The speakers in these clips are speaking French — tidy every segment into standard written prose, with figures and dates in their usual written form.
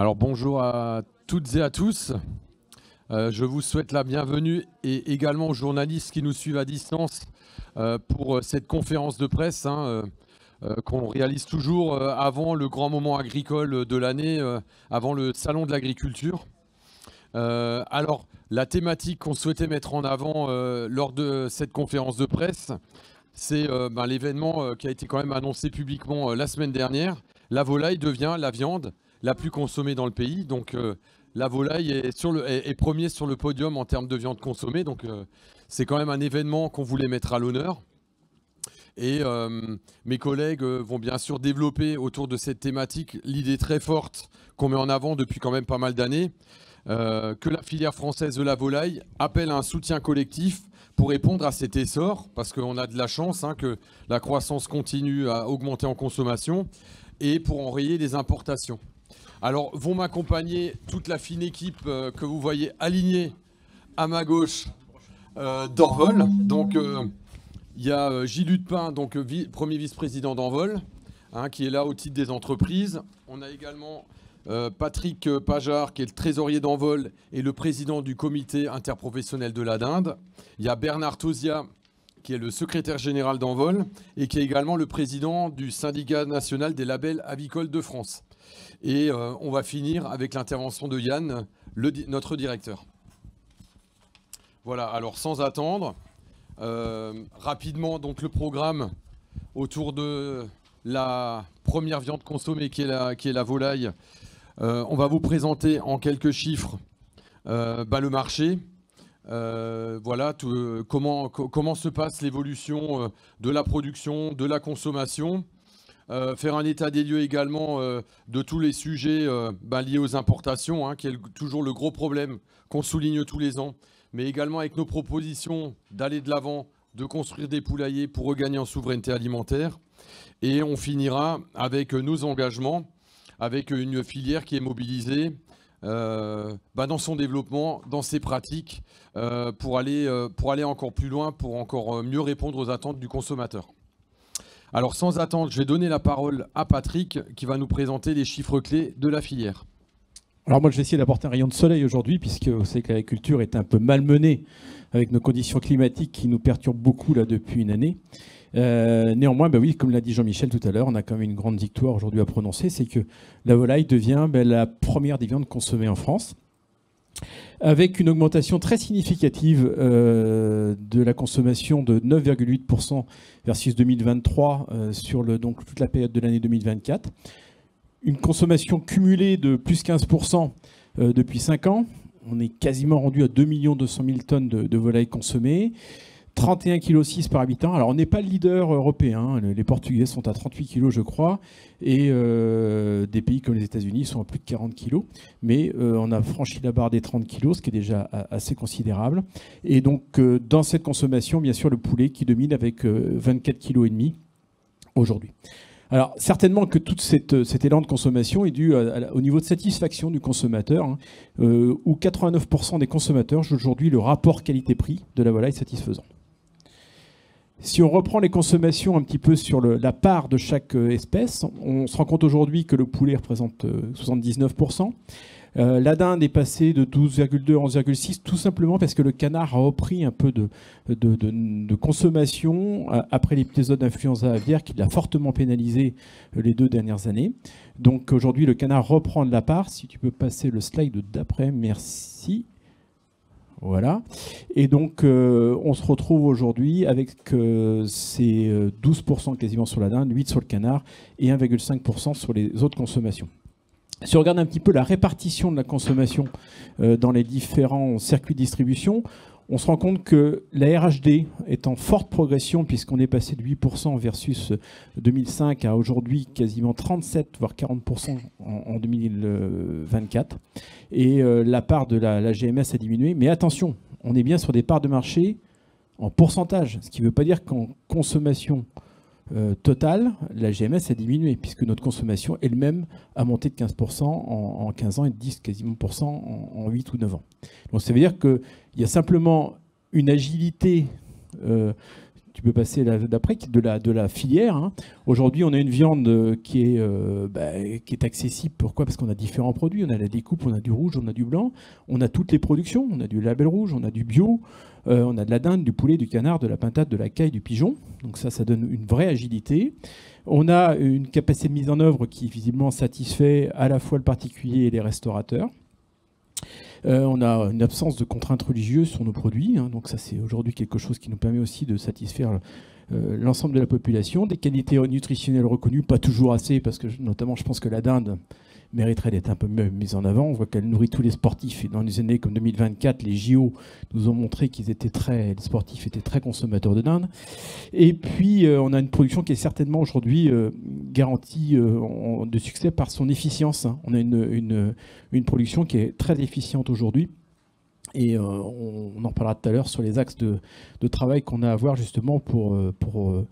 Alors bonjour à toutes et à tous. Je vous souhaite la bienvenue et également aux journalistes qui nous suivent à distance pour cette conférence de presse qu'on réalise toujours avant le grand moment agricole de l'année, avant le salon de l'agriculture. Alors la thématique qu'on souhaitait mettre en avant lors de cette conférence de presse, c'est l'événement qui a été quand même annoncé publiquement la semaine dernière. La volaille devient la viande la plus consommée dans le pays. Donc la volaille est premier sur le podium en termes de viande consommée. Donc c'est quand même un événement qu'on voulait mettre à l'honneur. Et mes collègues vont bien sûr développer autour de cette thématique l'idée très forte qu'on met en avant depuis quand même pas mal d'années, que la filière française de la volaille appelle à un soutien collectif pour répondre à cet essor, parce qu'on a de la chance que la croissance continue à augmenter en consommation, et pour enrayer les importations. Alors, vont m'accompagner toute la fine équipe que vous voyez alignée à ma gauche d'Envol. Donc, il y a Gilles Hudepin, donc premier vice-président d'Envol, qui est là au titre des entreprises. On a également Patrick Pajard, qui est le trésorier d'Envol et le président du comité interprofessionnel de la dinde. Il y a Bernard Tozia, qui est le secrétaire général d'Envol et qui est également le président du syndicat national des labels avicoles de France. Et on va finir avec l'intervention de Yann, notre directeur. Voilà, alors sans attendre, rapidement donc le programme autour de la première viande consommée qui est la volaille. On va vous présenter en quelques chiffres le marché. Voilà comment se passe l'évolution de la production, de la consommation. Faire un état des lieux également de tous les sujets liés aux importations, qui est toujours le gros problème qu'on souligne tous les ans, mais également avec nos propositions d'aller de l'avant, de construire des poulaillers pour regagner en souveraineté alimentaire. Et on finira avec nos engagements, avec une filière qui est mobilisée dans son développement, dans ses pratiques, pour aller encore plus loin, pour encore mieux répondre aux attentes du consommateur. Alors sans attendre, je vais donner la parole à Patrick qui va nous présenter les chiffres clés de la filière. Alors moi je vais essayer d'apporter un rayon de soleil aujourd'hui, puisque vous savez que l'agriculture est un peu malmenée avec nos conditions climatiques qui nous perturbent beaucoup là depuis une année. Néanmoins, oui, comme l'a dit Jean-Michel tout à l'heure, on a quand même une grande victoire aujourd'hui à prononcer, c'est que la volaille devient la première des viandes consommées en France, avec une augmentation très significative de la consommation de 9,8% versus 2023 sur donc, toute la période de l'année 2024. Une consommation cumulée de plus 15% depuis 5 ans. On est quasiment rendu à 2 200 000 tonnes de volailles consommées. 31,6 kg par habitant. Alors, on n'est pas le leader européen. Les Portugais sont à 38 kg, je crois. Et des pays comme les États-Unis sont à plus de 40 kg. Mais on a franchi la barre des 30 kg, ce qui est déjà assez considérable. Et donc, dans cette consommation, bien sûr, le poulet qui domine avec 24,5 kg aujourd'hui. Alors, certainement que tout cet élan de consommation est dû au niveau de satisfaction du consommateur, où 89% des consommateurs jugent aujourd'hui le rapport qualité-prix de la volaille satisfaisant. Si on reprend les consommations un petit peu sur la part de chaque espèce, on se rend compte aujourd'hui que le poulet représente 79%. La dinde est passée de 12,2 à 11,6, tout simplement parce que le canard a repris un peu de consommation après l'épisode d'influenza aviaire qui l'a fortement pénalisé les 2 dernières années. Donc aujourd'hui, le canard reprend de la part. Si tu peux passer le slide d'après, merci. Voilà. Et donc, on se retrouve aujourd'hui avec ces 12% quasiment sur la dinde, 8% sur le canard et 1,5% sur les autres consommations. Si on regarde un petit peu la répartition de la consommation dans les différents circuits de distribution, on se rend compte que la RHD est en forte progression puisqu'on est passé de 8% versus 2005 à aujourd'hui quasiment 37 voire 40% en 2024. Et la part de la GMS a diminué. Mais attention, on est bien sur des parts de marché en pourcentage, ce qui ne veut pas dire qu'en consommation totale, la GMS a diminué puisque notre consommation elle-même a monté de 15% en 15 ans et de 10 quasiment en 8 ou 9 ans. Donc ça veut dire qu'il y a simplement une agilité tu peux passer d'après, de la filière. Hein. Aujourd'hui, on a une viande qui est accessible. Pourquoi? Parce qu'on a différents produits. On a la découpe, on a du rouge, on a du blanc. On a toutes les productions. On a du label rouge, on a du bio. On a de la dinde, du poulet, du canard, de la pintade, de la caille, du pigeon. Donc ça donne une vraie agilité. On a une capacité de mise en œuvre qui visiblement satisfait à la fois le particulier et les restaurateurs. On a une absence de contraintes religieuses sur nos produits, hein, donc ça c'est aujourd'hui quelque chose qui nous permet aussi de satisfaire l'ensemble de la population. Des qualités nutritionnelles reconnues, pas toujours assez, parce que notamment je pense que la dinde mériterait d'être un peu mise en avant. On voit qu'elle nourrit tous les sportifs, et dans les années comme 2024, les JO nous ont montré les sportifs étaient très consommateurs de dinde. Et puis on a une production qui est certainement aujourd'hui garantie de succès par son efficience. Hein. On a une production qui est très efficiente aujourd'hui. Et on en parlera tout à l'heure sur les axes de travail qu'on a à avoir justement pour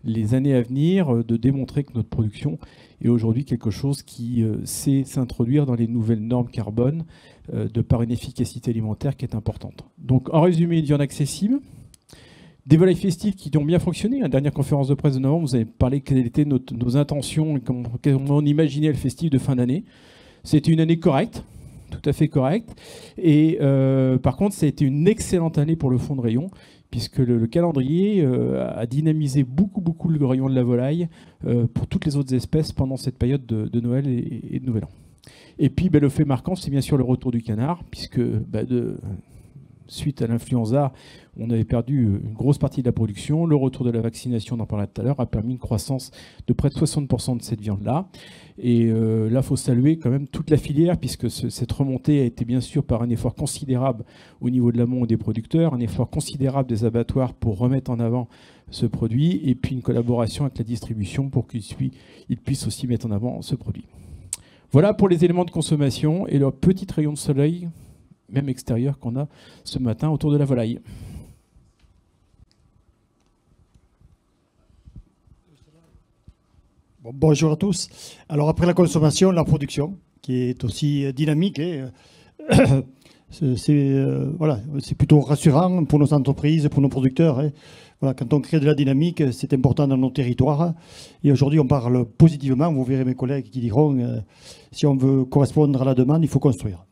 les années à venir, de démontrer que notre production est aujourd'hui quelque chose qui sait s'introduire dans les nouvelles normes carbone de par une efficacité alimentaire qui est importante. Donc en résumé, une viande accessible, des volailles festives qui ont bien fonctionné. À la dernière conférence de presse de novembre, vous avez parlé quelles étaient nos intentions et comment on imaginait le festif de fin d'année. C'était une année correcte, tout à fait correcte. Et par contre, ça a été une excellente année pour le fond de rayon, puisque le calendrier a dynamisé beaucoup le rayon de la volaille pour toutes les autres espèces pendant cette période de Noël et de Nouvel An. Et puis le fait marquant, c'est bien sûr le retour du canard, puisque suite à l'influenza, on avait perdu une grosse partie de la production. Le retour de la vaccination, on en parlait tout à l'heure, a permis une croissance de près de 60% de cette viande-là. Et là, il faut saluer quand même toute la filière, puisque cette remontée a été bien sûr par un effort considérable au niveau de l'amont des producteurs, un effort considérable des abattoirs pour remettre en avant ce produit, et puis une collaboration avec la distribution pour qu'ils puissent aussi mettre en avant ce produit. Voilà pour les éléments de consommation et leur petit rayon de soleil, même extérieur, qu'on a ce matin autour de la volaille. Bon, bonjour à tous. Alors après la consommation, la production, qui est aussi dynamique. C'est plutôt rassurant pour nos entreprises, pour nos producteurs. Hein. Voilà, quand on crée de la dynamique, c'est important dans nos territoires. Et aujourd'hui, on parle positivement. Vous verrez mes collègues qui diront si on veut correspondre à la demande, il faut construire.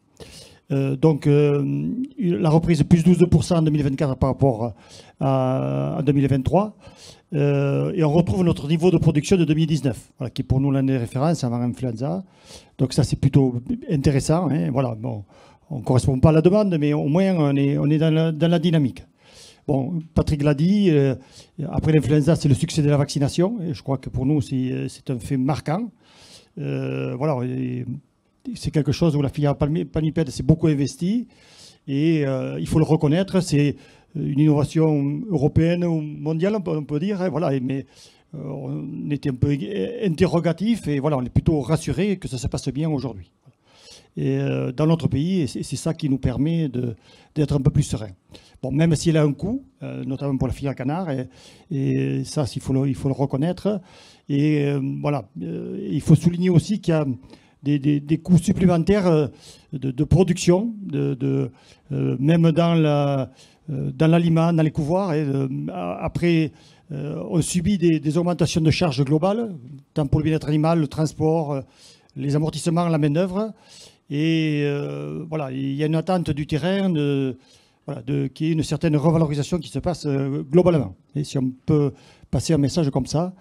La reprise plus 12% en 2024 par rapport à 2023. Et on retrouve notre niveau de production de 2019, voilà, qui est pour nous l'année de référence avant l'influenza. Donc ça, c'est plutôt intéressant. Hein. Voilà, bon, on ne correspond pas à la demande, mais au moins on est dans la dynamique. Bon, Patrick l'a dit, après l'influenza, c'est le succès de la vaccination. Et je crois que pour nous, c'est un fait marquant. Voilà. C'est quelque chose où la filière palmipède s'est beaucoup investie et il faut le reconnaître, c'est une innovation européenne ou mondiale, on peut dire, hein, voilà, mais on était un peu interrogatif et voilà, on est plutôt rassuré que ça se passe bien aujourd'hui. Et dans notre pays, c'est ça qui nous permet d'être un peu plus serein. Bon, même s'il a un coût, notamment pour la filière canard, et ça, il faut le reconnaître. Et voilà, il faut souligner aussi qu'il y a des coûts supplémentaires de production, même dans l'aliment, dans les couvoirs. Et, après, on subit des augmentations de charges globales, tant pour le bien-être animal, le transport, les amortissements, la main-d'œuvre. Et voilà, il y a une attente du terrain qu'il y ait une certaine revalorisation qui se passe globalement. Et si on peut passer un message comme ça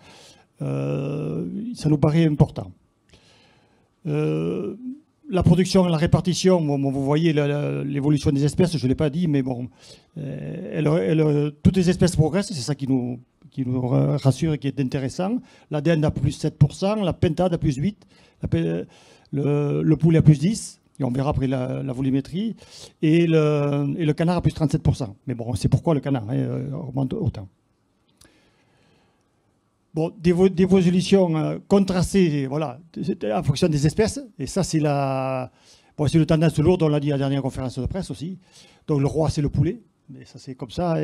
nous paraît important. La production, la répartition, bon, vous voyez l'évolution des espèces, je ne l'ai pas dit, mais bon, toutes les espèces progressent, c'est ça qui nous rassure et qui est intéressant. La dinde a plus 7%, la pintade a plus 8%, le poulet a plus 10%, et on verra après la volumétrie, et le canard a plus 37%. Mais bon, c'est pourquoi le canard augmente autant. Bon, des évolutions contrastées, voilà, en fonction des espèces. Et ça, c'est le tendance lourde, on l'a dit à la dernière conférence de presse aussi. Donc le roi, c'est le poulet. Mais ça, c'est comme ça.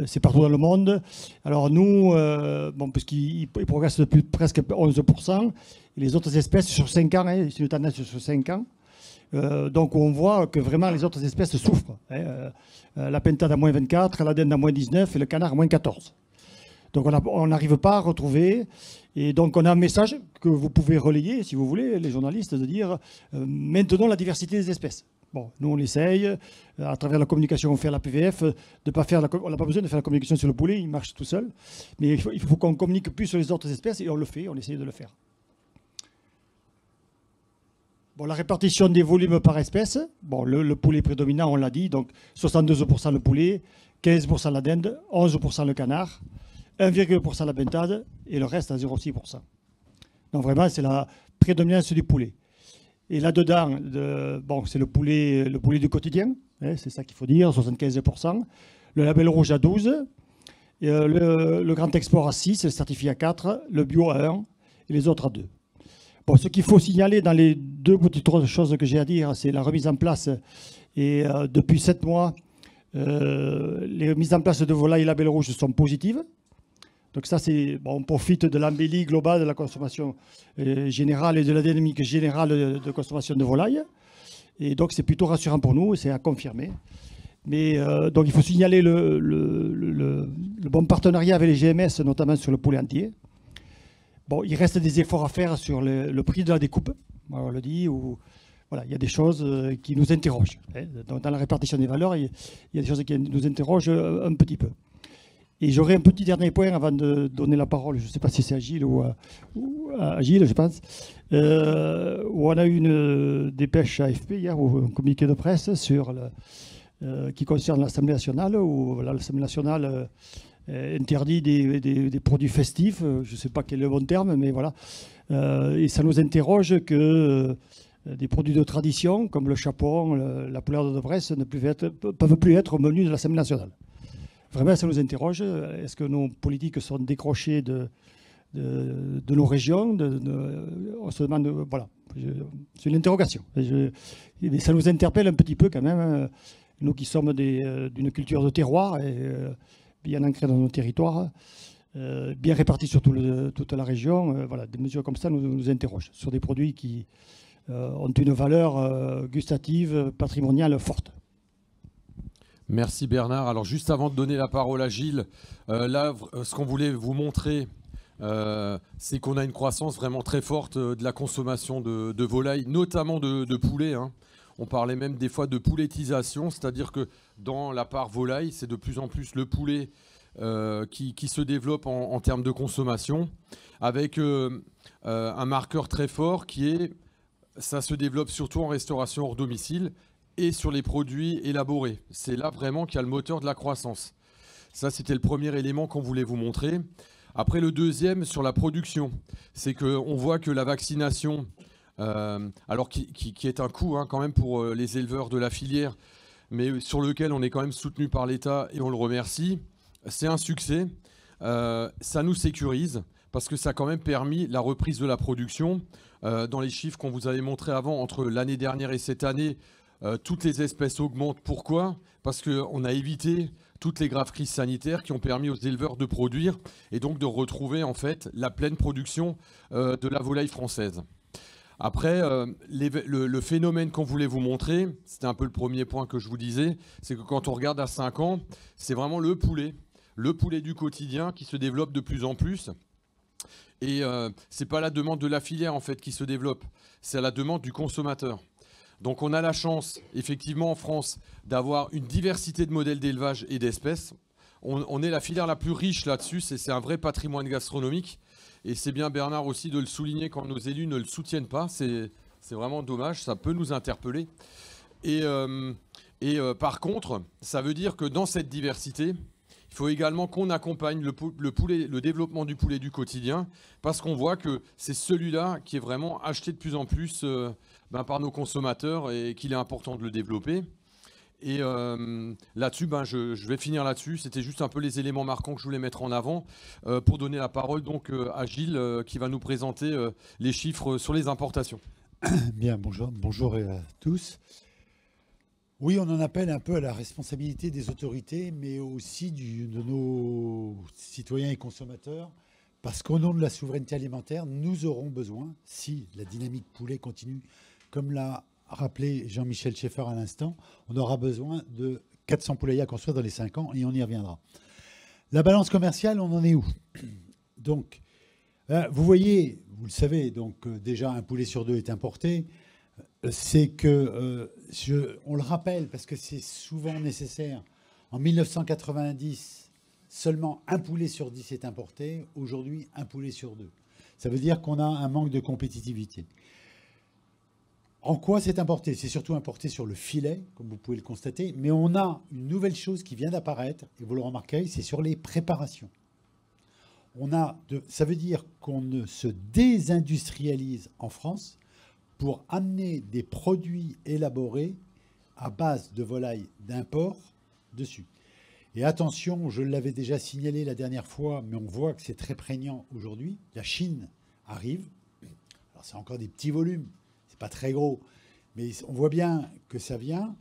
C'est partout dans le monde. Alors nous, puisqu'il progresse depuis presque 11%, et les autres espèces sur 5 ans, c'est une tendance sur 5 ans. Donc on voit que vraiment les autres espèces souffrent. La pintade à moins 24, la dinde à moins 19 et le canard à moins 14. Donc on n'arrive pas à retrouver. Et donc on a un message que vous pouvez relayer, si vous voulez, les journalistes, de dire maintenons la diversité des espèces. Bon, nous on essaye, à travers la communication qu'on fait à la PVF, on n'a pas besoin de faire la communication sur le poulet, il marche tout seul. Mais il faut qu'on communique plus sur les autres espèces et on le fait, on essaye de le faire. Bon, la répartition des volumes par espèce, bon, le poulet prédominant, on l'a dit, donc 72% le poulet, 15% la dinde, 11% le canard, 1,1% la pintade et le reste à 0,6%. Donc vraiment, c'est la prédominance du poulet. Et là-dedans, bon, c'est le poulet du quotidien, c'est ça qu'il faut dire, 75%. Le label rouge à 12%, et le grand export à 6%, le certifié à 4%, le bio à 1% et les autres à 2%. Bon, ce qu'il faut signaler dans les deux petites choses que j'ai à dire, c'est la remise en place. Et depuis 7 mois, les remises en place de volailles label rouge sont positives. Donc ça, on profite de l'embellie globale de la consommation générale et de la dynamique générale de consommation de volailles. Et donc c'est plutôt rassurant pour nous, c'est à confirmer. Mais donc il faut signaler le bon partenariat avec les GMS, notamment sur le poulet entier. Bon, il reste des efforts à faire sur le prix de la découpe, on le dit, voilà, il y a des choses qui nous interrogent. Donc, dans la répartition des valeurs, il y a des choses qui nous interrogent un petit peu. Et j'aurais un petit dernier point avant de donner la parole, je ne sais pas si c'est à Gilles ou à Gilles, je pense, où on a eu une dépêche AFP hier, ou un communiqué de presse qui concerne l'Assemblée nationale, où l'Assemblée nationale interdit des produits festifs, je ne sais pas quel est le bon terme, mais voilà. Et ça nous interroge que des produits de tradition, comme le chapon, la poularde de Bresse, ne peuvent plus être au menu de l'Assemblée nationale. Vraiment, ça nous interroge. Est-ce que nos politiques sont décrochés de nos régions on se demande, voilà, c'est une interrogation. Mais ça nous interpelle un petit peu quand même, nous qui sommes d'une culture de terroir et bien ancrée dans nos territoires, bien répartis sur toute la région. Voilà, des mesures comme ça nous interrogent sur des produits qui ont une valeur gustative, patrimoniale forte. Merci Bernard. Alors juste avant de donner la parole à Gilles, là, ce qu'on voulait vous montrer, c'est qu'on a une croissance vraiment très forte de la consommation de volailles, notamment de poulet. On parlait même des fois de poulettisation, c'est-à-dire que dans la part volaille, c'est de plus en plus le poulet qui se développe en termes de consommation, avec un marqueur très fort qui est, ça se développe surtout en restauration hors domicile, et sur les produits élaborés. C'est là vraiment qu'il y a le moteur de la croissance. Ça, c'était le premier élément qu'on voulait vous montrer. Après, le deuxième, sur la production, c'est qu'on voit que la vaccination, alors qui est un coût quand même pour les éleveurs de la filière, mais sur lequel on est quand même soutenu par l'État et on le remercie, c'est un succès. Ça nous sécurise parce que ça a quand même permis la reprise de la production. Dans les chiffres qu'on vous avait montrés avant, entre l'année dernière et cette année, toutes les espèces augmentent. Pourquoi? Parce qu'on a évité toutes les graves crises sanitaires qui ont permis aux éleveurs de produire et donc de retrouver en fait la pleine production de la volaille française. Après, le phénomène qu'on voulait vous montrer, c'était un peu le premier point que je vous disais, c'est que quand on regarde à 5 ans, c'est vraiment le poulet du quotidien qui se développe de plus en plus. Et ce n'est pas la demande de la filière en fait qui se développe, c'est à la demande du consommateur. Donc on a la chance, effectivement, en France, d'avoir une diversité de modèles d'élevage et d'espèces. On est la filière la plus riche là-dessus, c'est un vrai patrimoine gastronomique. Et c'est bien, Bernard, aussi de le souligner quand nos élus ne le soutiennent pas. C'est vraiment dommage, ça peut nous interpeller. Et par contre, ça veut dire que dans cette diversité, il faut également qu'on accompagne le développement du poulet du quotidien, parce qu'on voit que c'est celui-là qui est vraiment acheté de plus en plus par nos consommateurs et qu'il est important de le développer. Et là-dessus, je vais finir là-dessus. C'était juste un peu les éléments marquants que je voulais mettre en avant pour donner la parole donc à Gilles qui va nous présenter les chiffres sur les importations. Bien, bonjour à tous. Oui, on en appelle un peu à la responsabilité des autorités, mais aussi de nos citoyens et consommateurs, parce qu'au nom de la souveraineté alimentaire, nous aurons besoin, si la dynamique poulet continue, comme l'a rappelé Jean-Michel Schaeffer à l'instant, on aura besoin de 400 poulaillers à construire dans les 5 ans et on y reviendra. La balance commerciale, on en est où? Donc, vous voyez, vous le savez, donc déjà un poulet sur 2 est importé. C'est que, on le rappelle parce que c'est souvent nécessaire, en 1990, seulement un poulet sur 10 est importé. Aujourd'hui, un poulet sur 2. Ça veut dire qu'on a un manque de compétitivité. En quoi c'est importé? C'est surtout importé sur le filet, comme vous pouvez le constater, mais on a une nouvelle chose qui vient d'apparaître, et vous le remarquerez, c'est sur les préparations. Ça veut dire qu'on ne se désindustrialise en France pour amener des produits élaborés à base de volailles d'import dessus. Et attention, je l'avais déjà signalé la dernière fois, mais on voit que c'est très prégnant aujourd'hui. La Chine arrive. Alors c'est encore des petits volumes, c'est pas très gros, mais on voit bien que ça vient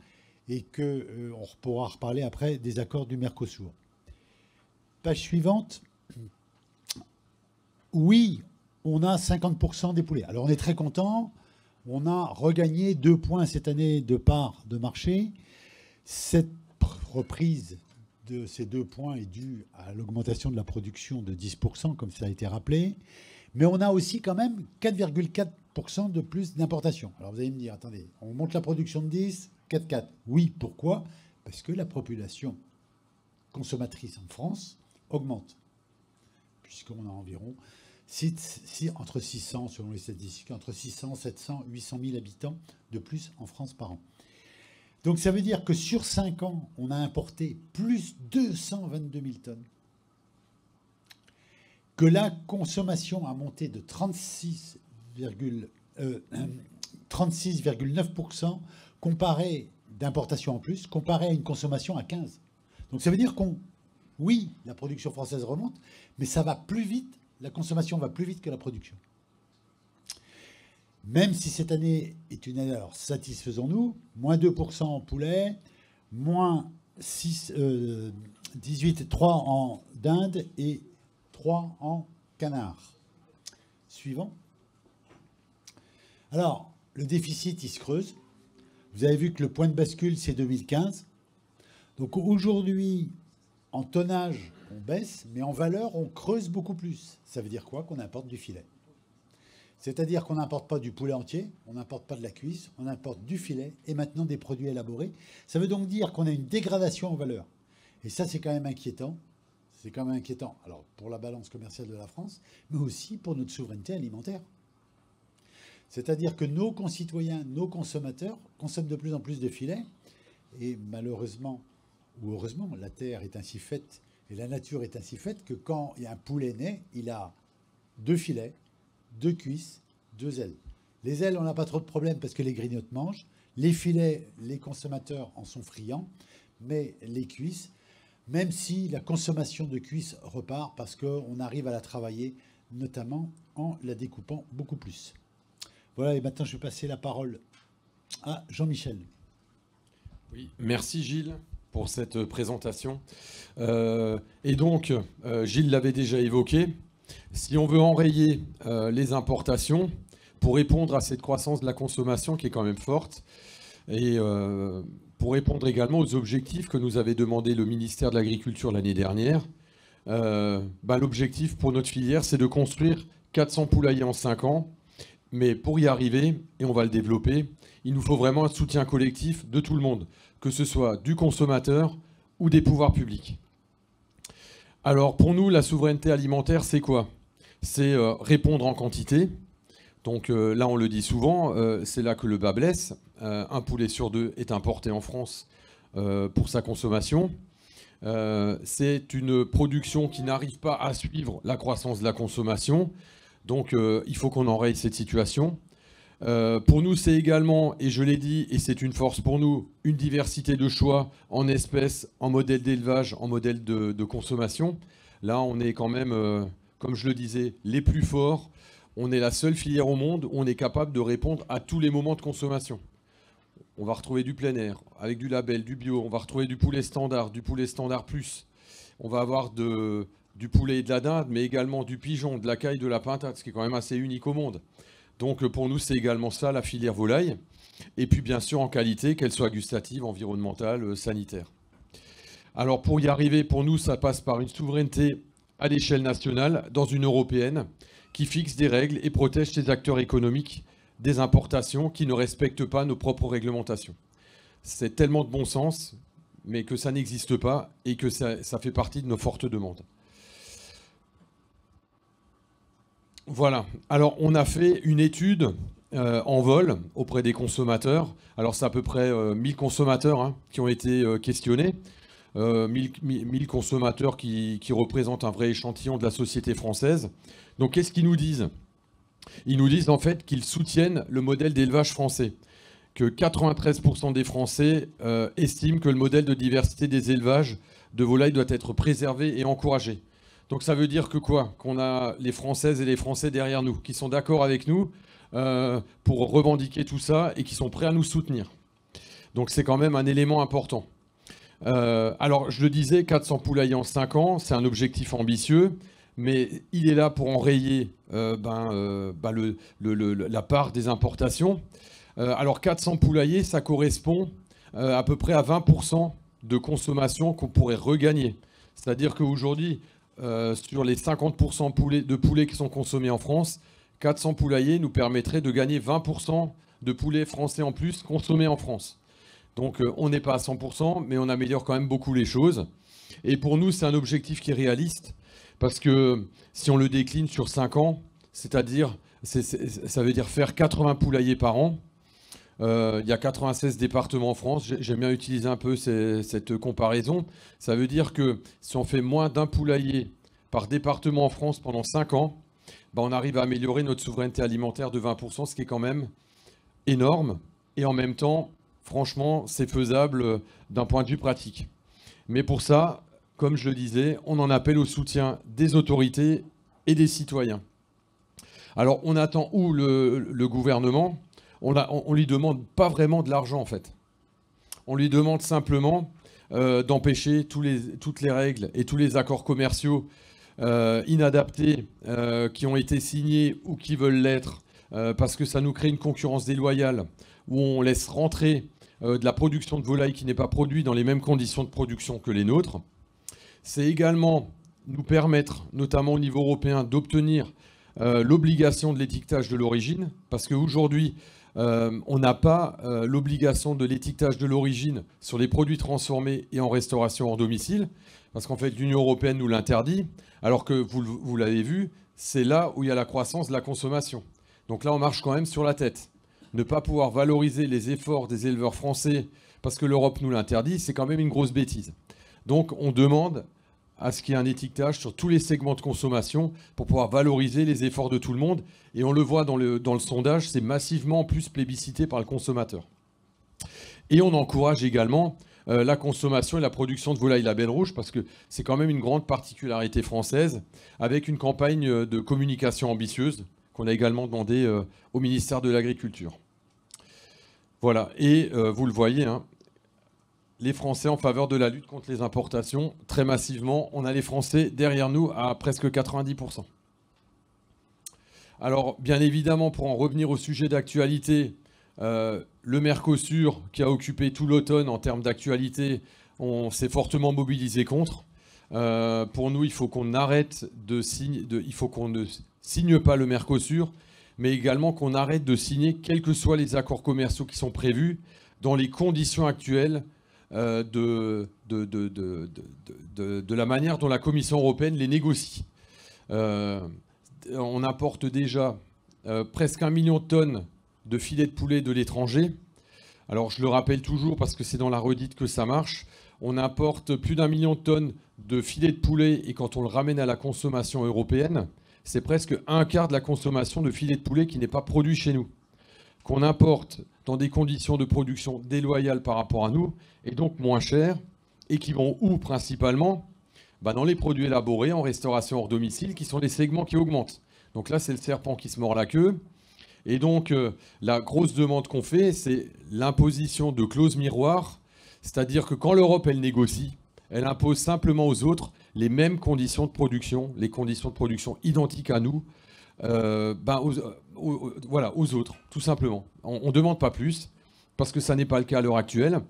et qu'on pourra reparler après des accords du Mercosur. Page suivante. Oui, on a 50% des poulets. Alors on est très content. On a regagné 2 points cette année de part de marché. Cette reprise de ces 2 points est due à l'augmentation de la production de 10%, comme ça a été rappelé. Mais on a aussi quand même 4,4% de plus d'importation. Alors vous allez me dire, attendez, on monte la production de 10, 4,4. Oui, pourquoi? Parce que la population consommatrice en France augmente. Puisqu'on a environ entre 600, selon les statistiques, entre 600, 700, 800 000 habitants de plus en France par an. Donc ça veut dire que sur 5 ans, on a importé plus 222 000 tonnes. Que la consommation a monté de 36,9% comparé d'importation en plus, comparé à une consommation à 15%. Donc ça veut dire oui, la production française remonte, mais ça va plus vite, la consommation va plus vite que la production. Même si cette année est une année, alors satisfaisons-nous, moins 2% en poulet, moins 18, 3 en dinde et 3 en canard. Suivant. Alors, le déficit, il se creuse. Vous avez vu que le point de bascule, c'est 2015. Donc aujourd'hui, en tonnage, on baisse, mais en valeur, on creuse beaucoup plus. Ça veut dire quoi? Qu'on importe du filet. C'est-à-dire qu'on n'importe pas du poulet entier, on n'importe pas de la cuisse, on importe du filet et maintenant des produits élaborés. Ça veut donc dire qu'on a une dégradation en valeur. Et ça, c'est quand même inquiétant. C'est quand même inquiétant. Alors, pour la balance commerciale de la France, mais aussi pour notre souveraineté alimentaire. C'est-à-dire que nos concitoyens, nos consommateurs consomment de plus en plus de filets. Et malheureusement, ou heureusement, la terre est ainsi faite et la nature est ainsi faite que quand il y a un poulet né, il a 2 filets, 2 cuisses, 2 ailes. Les ailes, on n'a pas trop de problème parce que les grignotes mangent. Les filets, les consommateurs en sont friands. Mais les cuisses, même si la consommation de cuisses repart parce qu'on arrive à la travailler, notamment en la découpant beaucoup plus. Voilà, et maintenant je vais passer la parole à Jean-Michel. Oui, merci Gilles pour cette présentation. Et donc, Gilles l'avait déjà évoqué, si on veut enrayer les importations pour répondre à cette croissance de la consommation qui est quand même forte, et pour répondre également aux objectifs que nous avait demandé le ministère de l'Agriculture l'année dernière, l'objectif pour notre filière, c'est de construire 400 poulaillers en 5 ans. Mais pour y arriver, et on va le développer, il nous faut vraiment un soutien collectif de tout le monde, que ce soit du consommateur ou des pouvoirs publics. Alors pour nous, la souveraineté alimentaire, c'est quoi? C'est répondre en quantité. Donc là, on le dit souvent, c'est là que le bas blesse. Un poulet sur 2 est importé en France pour sa consommation. C'est une production qui n'arrive pas à suivre la croissance de la consommation. Donc il faut qu'on enraye cette situation. Pour nous, c'est également, et je l'ai dit, et c'est une force pour nous, une diversité de choix en espèces, en modèle d'élevage, en modèle de consommation. Là, on est quand même, comme je le disais, les plus forts. On est la seule filière au monde où on est capable de répondre à tous les moments de consommation. On va retrouver du plein air, avec du label, du bio. On va retrouver du poulet standard plus. On va avoir du poulet et de la dinde, mais également du pigeon, de la caille, de la pintade, ce qui est quand même assez unique au monde. Donc pour nous, c'est également ça, la filière volaille. Et puis bien sûr en qualité, qu'elle soit gustative, environnementale, sanitaire. Alors pour y arriver, pour nous, ça passe par une souveraineté à l'échelle nationale, dans une européenne, qui fixe des règles et protège ses acteurs économiques des importations qui ne respectent pas nos propres réglementations. C'est tellement de bon sens, mais que ça n'existe pas et que ça fait partie de nos fortes demandes. Voilà. Alors, on a fait une étude en vol auprès des consommateurs. Alors, c'est à peu près 1000 consommateurs qui ont été questionnés. 1000 consommateurs qui représentent un vrai échantillon de la société française. Donc, qu'est-ce qu'ils nous disent ? Ils nous disent en fait qu'ils soutiennent le modèle d'élevage français, que 93% des Français estiment que le modèle de diversité des élevages de volailles doit être préservé et encouragé. Donc ça veut dire que quoi ? Qu'on a les Françaises et les Français derrière nous, qui sont d'accord avec nous pour revendiquer tout ça et qui sont prêts à nous soutenir. Donc c'est quand même un élément important. Alors je le disais, 400 poulaillers en 5 ans, c'est un objectif ambitieux, mais il est là pour enrayer la part des importations. Alors 400 poulaillers, ça correspond à peu près à 20% de consommation qu'on pourrait regagner. C'est-à-dire qu'aujourd'hui, sur les 50% de poulets qui sont consommés en France, 400 poulaillers nous permettraient de gagner 20% de poulets français en plus consommés en France. Donc on n'est pas à 100%, mais on améliore quand même beaucoup les choses. Et pour nous, c'est un objectif qui est réaliste, parce que si on le décline sur 5 ans, c'est-à-dire, ça veut dire faire 80 poulaillers par an. Il y a 96 départements en France. J'aime bien utiliser un peu cette comparaison. Ça veut dire que si on fait moins d'un poulailler par département en France pendant 5 ans, on arrive à améliorer notre souveraineté alimentaire de 20%, ce qui est quand même énorme. Et en même temps, franchement, c'est faisable d'un point de vue pratique. Mais pour ça, comme je le disais, on en appelle au soutien des autorités et des citoyens. Alors, on attend où le gouvernement ? On lui demande pas vraiment de l'argent, en fait. On lui demande simplement d'empêcher toutes les règles et tous les accords commerciaux inadaptés qui ont été signés ou qui veulent l'être, parce que ça nous crée une concurrence déloyale, où on laisse rentrer de la production de volailles qui n'est pas produite dans les mêmes conditions de production que les nôtres. C'est également nous permettre, notamment au niveau européen, d'obtenir l'obligation de l'étiquetage de l'origine, parce qu'aujourd'hui, on n'a pas l'obligation de l'étiquetage de l'origine sur les produits transformés et en restauration hors domicile, parce qu'en fait l'Union européenne nous l'interdit, alors que vous l'avez vu, c'est là où il y a la croissance de la consommation. Donc là on marche quand même sur la tête. Ne pas pouvoir valoriser les efforts des éleveurs français parce que l'Europe nous l'interdit, c'est quand même une grosse bêtise. Donc on demande à ce qu'il y ait un étiquetage sur tous les segments de consommation pour pouvoir valoriser les efforts de tout le monde. Et on le voit dans le sondage, c'est massivement plus plébiscité par le consommateur. Et on encourage également la consommation et la production de volailles label rouge, parce que c'est quand même une grande particularité française, avec une campagne de communication ambitieuse qu'on a également demandé au ministère de l'Agriculture. Voilà, et vous le voyez, les Français en faveur de la lutte contre les importations, très massivement, on a les Français derrière nous à presque 90%. Alors, bien évidemment, pour en revenir au sujet d'actualité, le Mercosur, qui a occupé tout l'automne en termes d'actualité, on s'est fortement mobilisé contre. Pour nous, il faut qu'on arrête il faut qu'on ne signe pas le Mercosur, mais également qu'on arrête de signer, quels que soient les accords commerciaux qui sont prévus, dans les conditions actuelles de la manière dont la Commission européenne les négocie. On importe déjà presque 1 million de tonnes de filets de poulet de l'étranger. Alors je le rappelle toujours parce que c'est dans la redite que ça marche. On importe plus d'1 million de tonnes de filets de poulet et quand on le ramène à la consommation européenne, c'est presque un quart de la consommation de filets de poulet qui n'est pas produit chez nous, qu'on importe dans des conditions de production déloyales par rapport à nous, et donc moins chères, et qui vont où principalement ? Dans les produits élaborés en restauration hors domicile, qui sont les segments qui augmentent. Donc là, c'est le serpent qui se mord la queue. Et donc, la grosse demande qu'on fait, c'est l'imposition de clauses miroirs, c'est-à-dire que quand l'Europe, elle négocie, elle impose simplement aux autres les mêmes conditions de production, les conditions de production identiques à nous, voilà, aux autres, tout simplement. On ne demande pas plus, parce que ça n'est pas le cas à l'heure actuelle.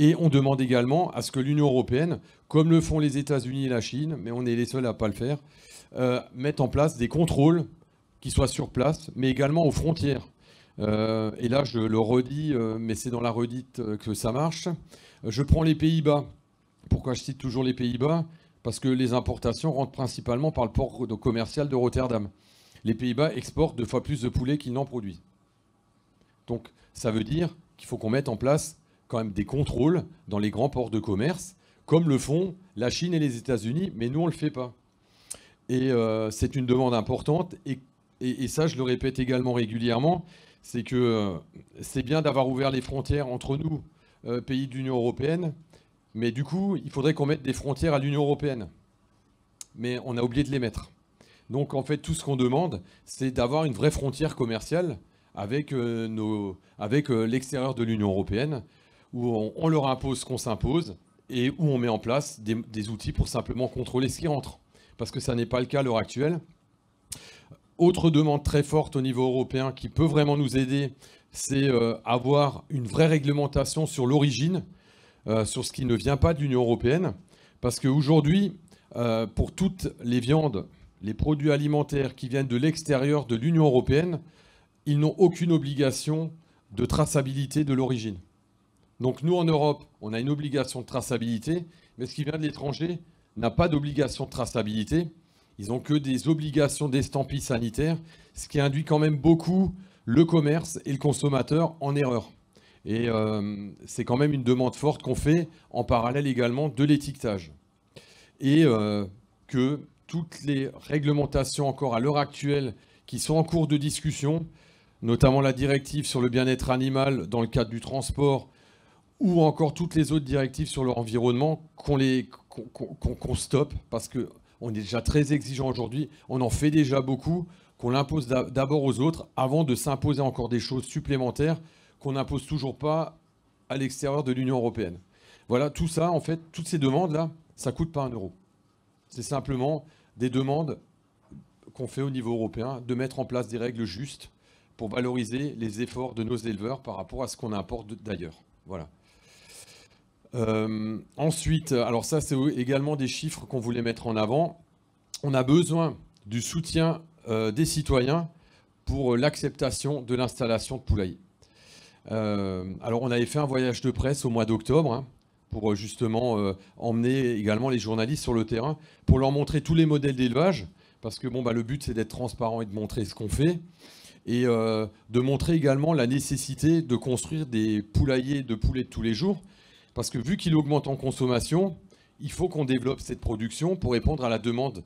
Et on demande également à ce que l'Union européenne, comme le font les États-Unis et la Chine, mais on est les seuls à ne pas le faire, mette en place des contrôles qui soient sur place, mais également aux frontières. Et là, je le redis, mais c'est dans la redite que ça marche. Je prends les Pays-Bas. Pourquoi je cite toujours les Pays-Bas? Parce que les importations rentrent principalement par le port commercial de Rotterdam. Les Pays-Bas exportent 2 fois plus de poulets qu'ils n'en produisent. Donc, ça veut dire qu'il faut qu'on mette en place quand même des contrôles dans les grands ports de commerce, comme le font la Chine et les États-Unis, mais nous, on ne le fait pas. Et c'est une demande importante. Et ça, je le répète également régulièrement, c'est que c'est bien d'avoir ouvert les frontières entre nous, pays de l'Union européenne, mais du coup, il faudrait qu'on mette des frontières à l'Union européenne. Mais on a oublié de les mettre. Donc, en fait, tout ce qu'on demande, c'est d'avoir une vraie frontière commerciale avec l'extérieur de l'Union européenne, où on leur impose ce qu'on s'impose et où on met en place des outils pour simplement contrôler ce qui rentre. Parce que ça n'est pas le cas à l'heure actuelle. Autre demande très forte au niveau européen qui peut vraiment nous aider, c'est avoir une vraie réglementation sur l'origine, sur ce qui ne vient pas de l'Union européenne. Parce qu'aujourd'hui, pour toutes les viandes, les produits alimentaires qui viennent de l'extérieur de l'Union européenne, ils n'ont aucune obligation de traçabilité de l'origine. Donc nous, en Europe, on a une obligation de traçabilité, mais ce qui vient de l'étranger n'a pas d'obligation de traçabilité. Ils n'ont que des obligations d'estampille sanitaire, ce qui induit quand même beaucoup le commerce et le consommateur en erreur. Et c'est quand même une demande forte qu'on fait en parallèle également de l'étiquetage. Et que toutes les réglementations encore à l'heure actuelle qui sont en cours de discussion, notamment la directive sur le bien-être animal dans le cadre du transport, ou encore toutes les autres directives sur l'environnement, qu'on stoppe, parce qu'on est déjà très exigeant aujourd'hui, on en fait déjà beaucoup, qu'on l'impose d'abord aux autres, avant de s'imposer encore des choses supplémentaires qu'on n'impose toujours pas à l'extérieur de l'Union européenne. Voilà, tout ça, en fait, toutes ces demandes-là, ça ne coûte pas 1 euro. C'est simplement des demandes qu'on fait au niveau européen, de mettre en place des règles justes pour valoriser les efforts de nos éleveurs par rapport à ce qu'on importe d'ailleurs. Voilà. Ensuite, alors ça c'est également des chiffres qu'on voulait mettre en avant. On a besoin du soutien des citoyens pour l'acceptation de l'installation de poulailler. Alors on avait fait un voyage de presse au mois d'octobre pour justement emmener également les journalistes sur le terrain pour leur montrer tous les modèles d'élevage parce que bon, le but c'est d'être transparent et de montrer ce qu'on fait et de montrer également la nécessité de construire des poulaillers de poulets de tous les jours. Parce que vu qu'il augmente en consommation, il faut qu'on développe cette production pour répondre à la demande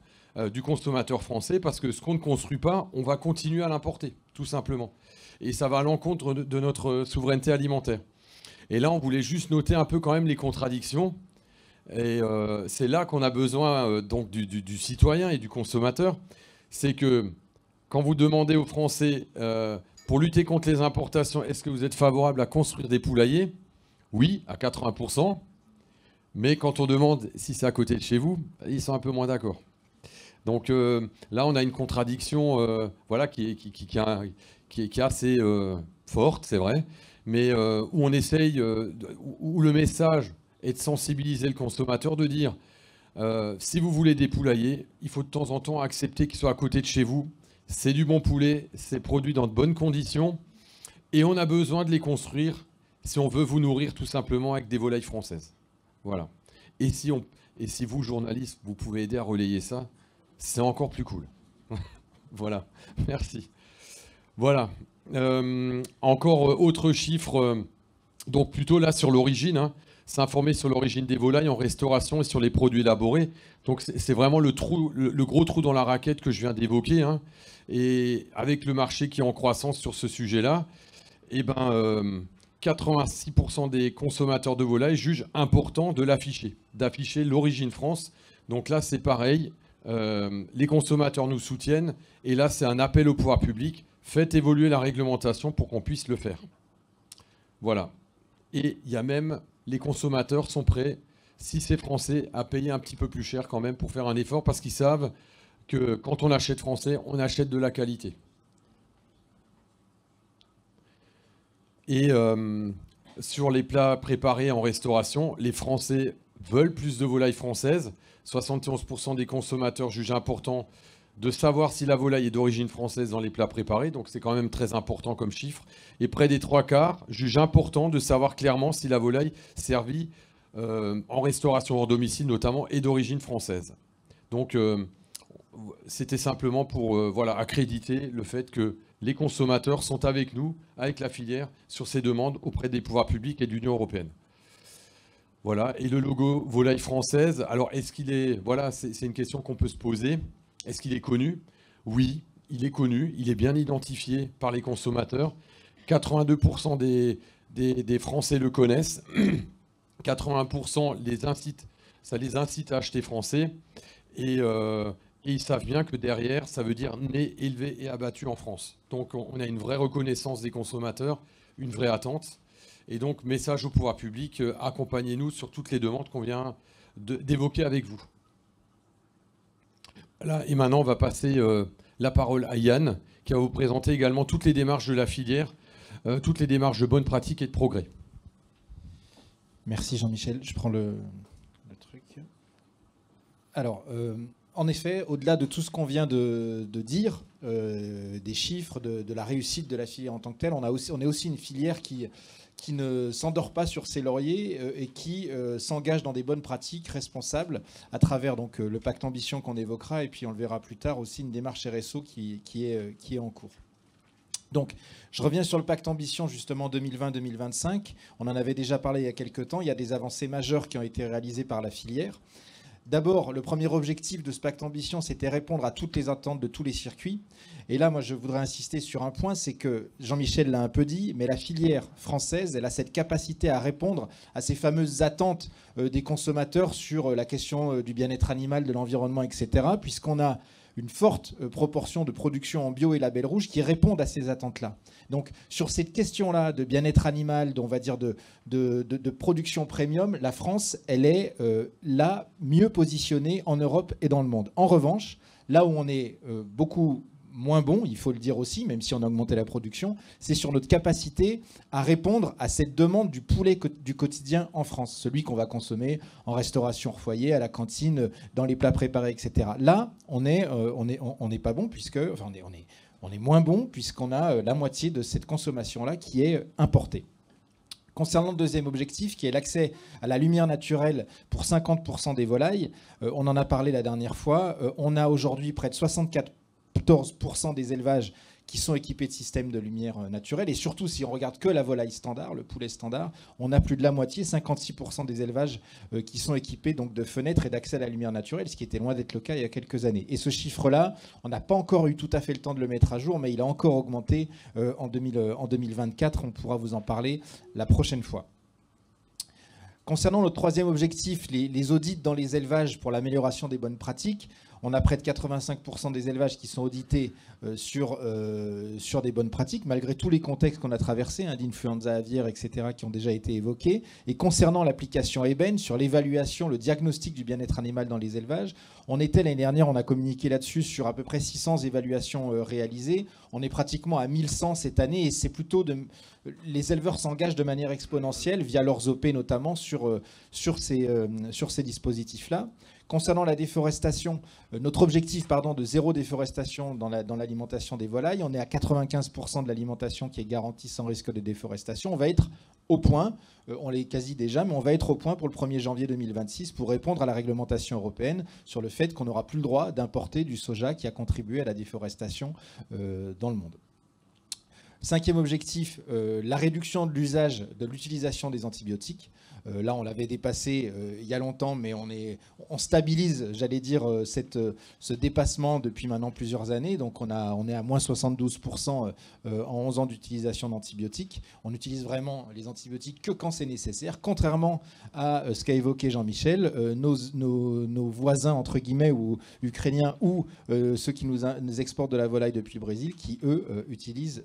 du consommateur français. Parce que ce qu'on ne construit pas, on va continuer à l'importer, tout simplement. Et ça va à l'encontre de notre souveraineté alimentaire. Et là, on voulait juste noter un peu quand même les contradictions. Et c'est là qu'on a besoin donc du citoyen et du consommateur. C'est que quand vous demandez aux Français, pour lutter contre les importations, est-ce que vous êtes favorable à construire des poulaillers ? Oui, à 80%, mais quand on demande si c'est à côté de chez vous, ils sont un peu moins d'accord. Donc là, on a une contradiction voilà, qui est assez forte, c'est vrai, mais où on essaye, où le message est de sensibiliser le consommateur, de dire si vous voulez des poulaillers, il faut de temps en temps accepter qu'ils soient à côté de chez vous. C'est du bon poulet, c'est produit dans de bonnes conditions, et on a besoin de les construire si on veut vous nourrir tout simplement avec des volailles françaises. Voilà. Et si vous, journalistes, vous pouvez aider à relayer ça, c'est encore plus cool. Voilà. Merci. Voilà. Encore autre chiffre, donc plutôt là sur l'origine, s'informer sur l'origine des volailles en restauration et sur les produits élaborés. Donc c'est vraiment le gros trou dans la raquette que je viens d'évoquer. Et avec le marché qui est en croissance sur ce sujet-là, 86% des consommateurs de volailles jugent important de d'afficher l'origine France. Donc là, c'est pareil. Les consommateurs nous soutiennent. Et là, c'est un appel au pouvoir public. Faites évoluer la réglementation pour qu'on puisse le faire. Voilà. Et il y a même, les consommateurs sont prêts, si c'est français, à payer un petit peu plus cher quand même pour faire un effort parce qu'ils savent que quand on achète français, on achète de la qualité. Et sur les plats préparés en restauration, les Français veulent plus de volailles françaises. 71% des consommateurs jugent important de savoir si la volaille est d'origine française dans les plats préparés, donc c'est quand même très important comme chiffre. Et près des 3/4 jugent important de savoir clairement si la volaille servie en restauration hors domicile notamment est d'origine française. Donc c'était simplement pour voilà, accréditer le fait que les consommateurs sont avec nous, avec la filière, sur ces demandes auprès des pouvoirs publics et de l'Union européenne. Voilà, et le logo volaille française, alors est-ce qu'il est... Voilà, c'est une question qu'on peut se poser. Est-ce qu'il est connu? Oui, il est connu, il est bien identifié par les consommateurs. 82% des Français le connaissent. 80% ça les incite à acheter français. Et ils savent bien que derrière, ça veut dire né, élevé et abattu en France. Donc on a une vraie reconnaissance des consommateurs, une vraie attente. Et donc, message au pouvoir public, accompagnez-nous sur toutes les demandes qu'on vient d'évoquer avec vous. Voilà, et maintenant, on va passer la parole à Yann, qui va vous présenter également toutes les démarches de la filière, toutes les démarches de bonne pratique et de progrès. Merci Jean-Michel, je prends le truc. Alors, en effet, au-delà de tout ce qu'on vient de dire, des chiffres, de la réussite de la filière en tant que telle, on est aussi une filière qui ne s'endort pas sur ses lauriers et qui s'engage dans des bonnes pratiques responsables à travers donc, le pacte ambition qu'on évoquera et puis on le verra plus tard aussi une démarche RSO qui est en cours. Donc, je reviens sur le pacte ambition justement 2020-2025. On en avait déjà parlé il y a quelques temps. Il y a des avancées majeures qui ont été réalisées par la filière. D'abord, le premier objectif de ce pacte ambition, c'était répondre à toutes les attentes de tous les circuits. Et là, moi, je voudrais insister sur un point, c'est que Jean-Michel l'a un peu dit, mais la filière française, elle a cette capacité à répondre à ces fameuses attentes des consommateurs sur la question du bien-être animal, de l'environnement, etc., puisqu'on a une forte proportion de production en bio et label rouge qui répondent à ces attentes-là. Donc, sur cette question-là de bien-être animal, on va dire de production premium, la France, elle est là mieux positionnée en Europe et dans le monde. En revanche, là où on est beaucoup moins bon, il faut le dire aussi, même si on a augmenté la production, c'est sur notre capacité à répondre à cette demande du poulet du quotidien en France, celui qu'on va consommer en restauration hors foyer, à la cantine, dans les plats préparés, etc. Là, on n'est pas bon puisque, enfin, on est moins bon puisqu'on a la moitié de cette consommation-là qui est importée. Concernant le deuxième objectif, qui est l'accès à la lumière naturelle pour 50% des volailles, on en a parlé la dernière fois, on a aujourd'hui près de 14% des élevages qui sont équipés de systèmes de lumière naturelle. Et surtout, si on regarde que la volaille standard, le poulet standard, on a plus de la moitié, 56% des élevages qui sont équipés donc, de fenêtres et d'accès à la lumière naturelle, ce qui était loin d'être le cas il y a quelques années. Et ce chiffre-là, on n'a pas encore eu tout à fait le temps de le mettre à jour, mais il a encore augmenté en 2024. On pourra vous en parler la prochaine fois. Concernant notre troisième objectif, les audits dans les élevages pour l'amélioration des bonnes pratiques, on a près de 85% des élevages qui sont audités sur des bonnes pratiques, malgré tous les contextes qu'on a traversés, d'influenza aviaire, etc., qui ont déjà été évoqués. Et concernant l'application EBEN, sur l'évaluation, le diagnostic du bien-être animal dans les élevages, on était l'année dernière, on a communiqué là-dessus sur à peu près 600 évaluations réalisées. On est pratiquement à 1100 cette année et c'est plutôt les éleveurs s'engagent de manière exponentielle via leurs OP notamment sur ces dispositifs-là. Concernant la déforestation, notre objectif de zéro déforestation dans l'alimentation des volailles, on est à 95% de l'alimentation qui est garantie sans risque de déforestation. On va être au point, on l'est quasi déjà, mais on va être au point pour le 1er janvier 2026 pour répondre à la réglementation européenne sur le fait qu'on n'aura plus le droit d'importer du soja qui a contribué à la déforestation dans le monde. Cinquième objectif, la réduction de l'usage, de l'utilisation des antibiotiques. Là, on l'avait dépassé il y a longtemps, mais on stabilise, j'allais dire, ce dépassement depuis maintenant plusieurs années. Donc, on est à moins 72% en 11 ans d'utilisation d'antibiotiques. On utilise vraiment les antibiotiques que quand c'est nécessaire, contrairement à ce qu'a évoqué Jean-Michel. Nos voisins, entre guillemets, ou ukrainiens, ou ceux qui nous exportent de la volaille depuis le Brésil, qui, eux, utilisent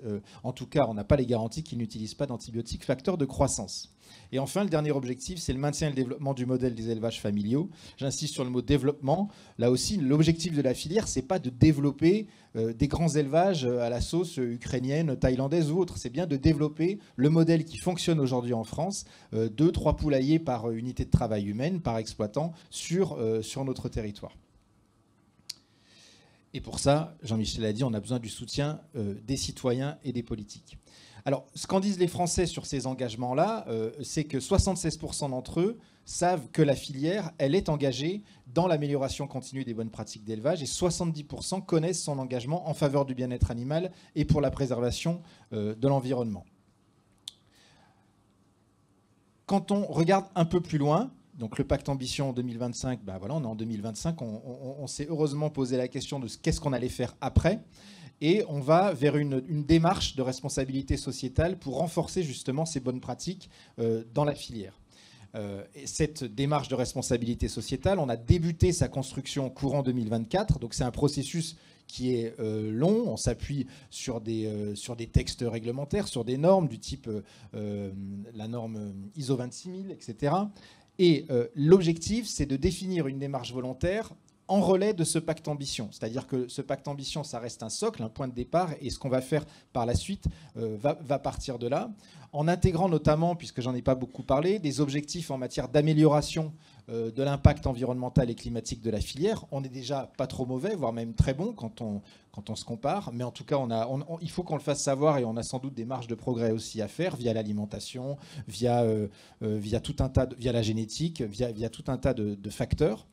En tout cas, on n'a pas les garanties qu'ils n'utilisent pas d'antibiotiques facteurs de croissance. Et enfin, le dernier objectif, c'est le maintien et le développement du modèle des élevages familiaux. J'insiste sur le mot développement. Là aussi, l'objectif de la filière, c'est pas de développer des grands élevages à la sauce ukrainienne, thaïlandaise ou autre. C'est bien de développer le modèle qui fonctionne aujourd'hui en France, 2-3 poulaillers par unité de travail humaine, par exploitant, sur notre territoire. Et pour ça, Jean-Michel a dit, on a besoin du soutien des citoyens et des politiques. Alors, ce qu'en disent les Français sur ces engagements-là, c'est que 76% d'entre eux savent que la filière, elle est engagée dans l'amélioration continue des bonnes pratiques d'élevage et 70% connaissent son engagement en faveur du bien-être animal et pour la préservation de l'environnement. Quand on regarde un peu plus loin, donc le pacte ambition 2025, ben voilà, on est en 2025, on s'est heureusement posé la question de qu'est-ce qu'on allait faire après. Et on va vers une démarche de responsabilité sociétale pour renforcer justement ces bonnes pratiques dans la filière. Et cette démarche de responsabilité sociétale, on a débuté sa construction courant 2024. Donc c'est un processus qui est long. On s'appuie sur des textes réglementaires, sur des normes du type la norme ISO 26000, etc. Et l'objectif, c'est de définir une démarche volontaire en relais de ce pacte ambition. C'est-à-dire que ce pacte ambition, ça reste un socle, un point de départ, et ce qu'on va faire par la suite va partir de là, en intégrant notamment, puisque j'en ai pas beaucoup parlé, des objectifs en matière d'amélioration de l'impact environnemental et climatique de la filière. On n'est déjà pas trop mauvais, voire même très bon quand on se compare, mais en tout cas, il faut qu'on le fasse savoir, et on a sans doute des marges de progrès aussi à faire via l'alimentation, via tout un tas via la génétique, via tout un tas de facteurs.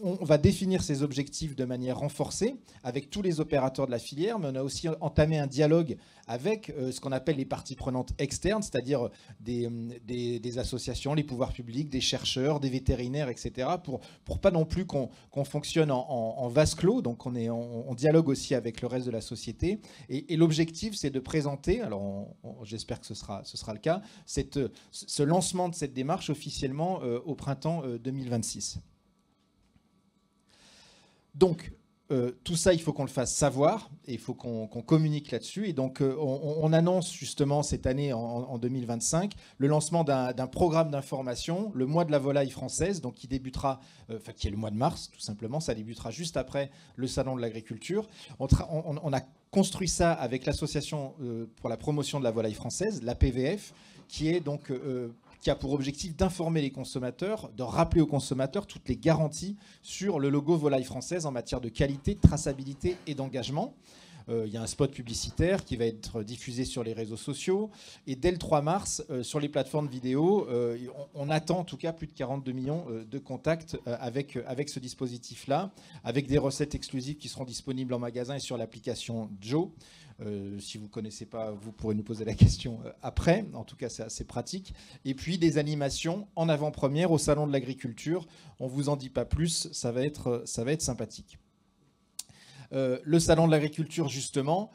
On va définir ces objectifs de manière renforcée avec tous les opérateurs de la filière, mais on a aussi entamé un dialogue avec ce qu'on appelle les parties prenantes externes, c'est-à-dire des associations, les pouvoirs publics, des chercheurs, des vétérinaires, etc., pour pas non plus qu'on fonctionne en vase clos. Donc on dialogue aussi avec le reste de la société. Et l'objectif, c'est de présenter, alors j'espère que ce sera le cas, ce lancement de cette démarche officiellement au printemps 2026. Donc, tout ça, il faut qu'on le fasse savoir et il faut qu'on communique là-dessus. Et donc, on annonce justement cette année, en 2025, le lancement d'un programme d'information, le mois de la volaille française, donc qui débutera, qui est le mois de mars, tout simplement. Ça débutera juste après le Salon de l'agriculture. On a construit ça avec l'Association pour la promotion de la volaille française, l'APVF, qui est donc... qui a pour objectif d'informer les consommateurs, de rappeler aux consommateurs toutes les garanties sur le logo volaille française en matière de qualité, de traçabilité et d'engagement. Il y a un spot publicitaire qui va être diffusé sur les réseaux sociaux. Et dès le 3 mars, sur les plateformes vidéo, on attend en tout cas plus de 42 millions de contacts avec ce dispositif-là, avec des recettes exclusives qui seront disponibles en magasin et sur l'application Joe. Si vous ne connaissez pas, vous pourrez nous poser la question après. En tout cas, c'est assez pratique. Et puis, des animations en avant-première au Salon de l'Agriculture. On ne vous en dit pas plus, ça va être sympathique. Le Salon de l'Agriculture, justement,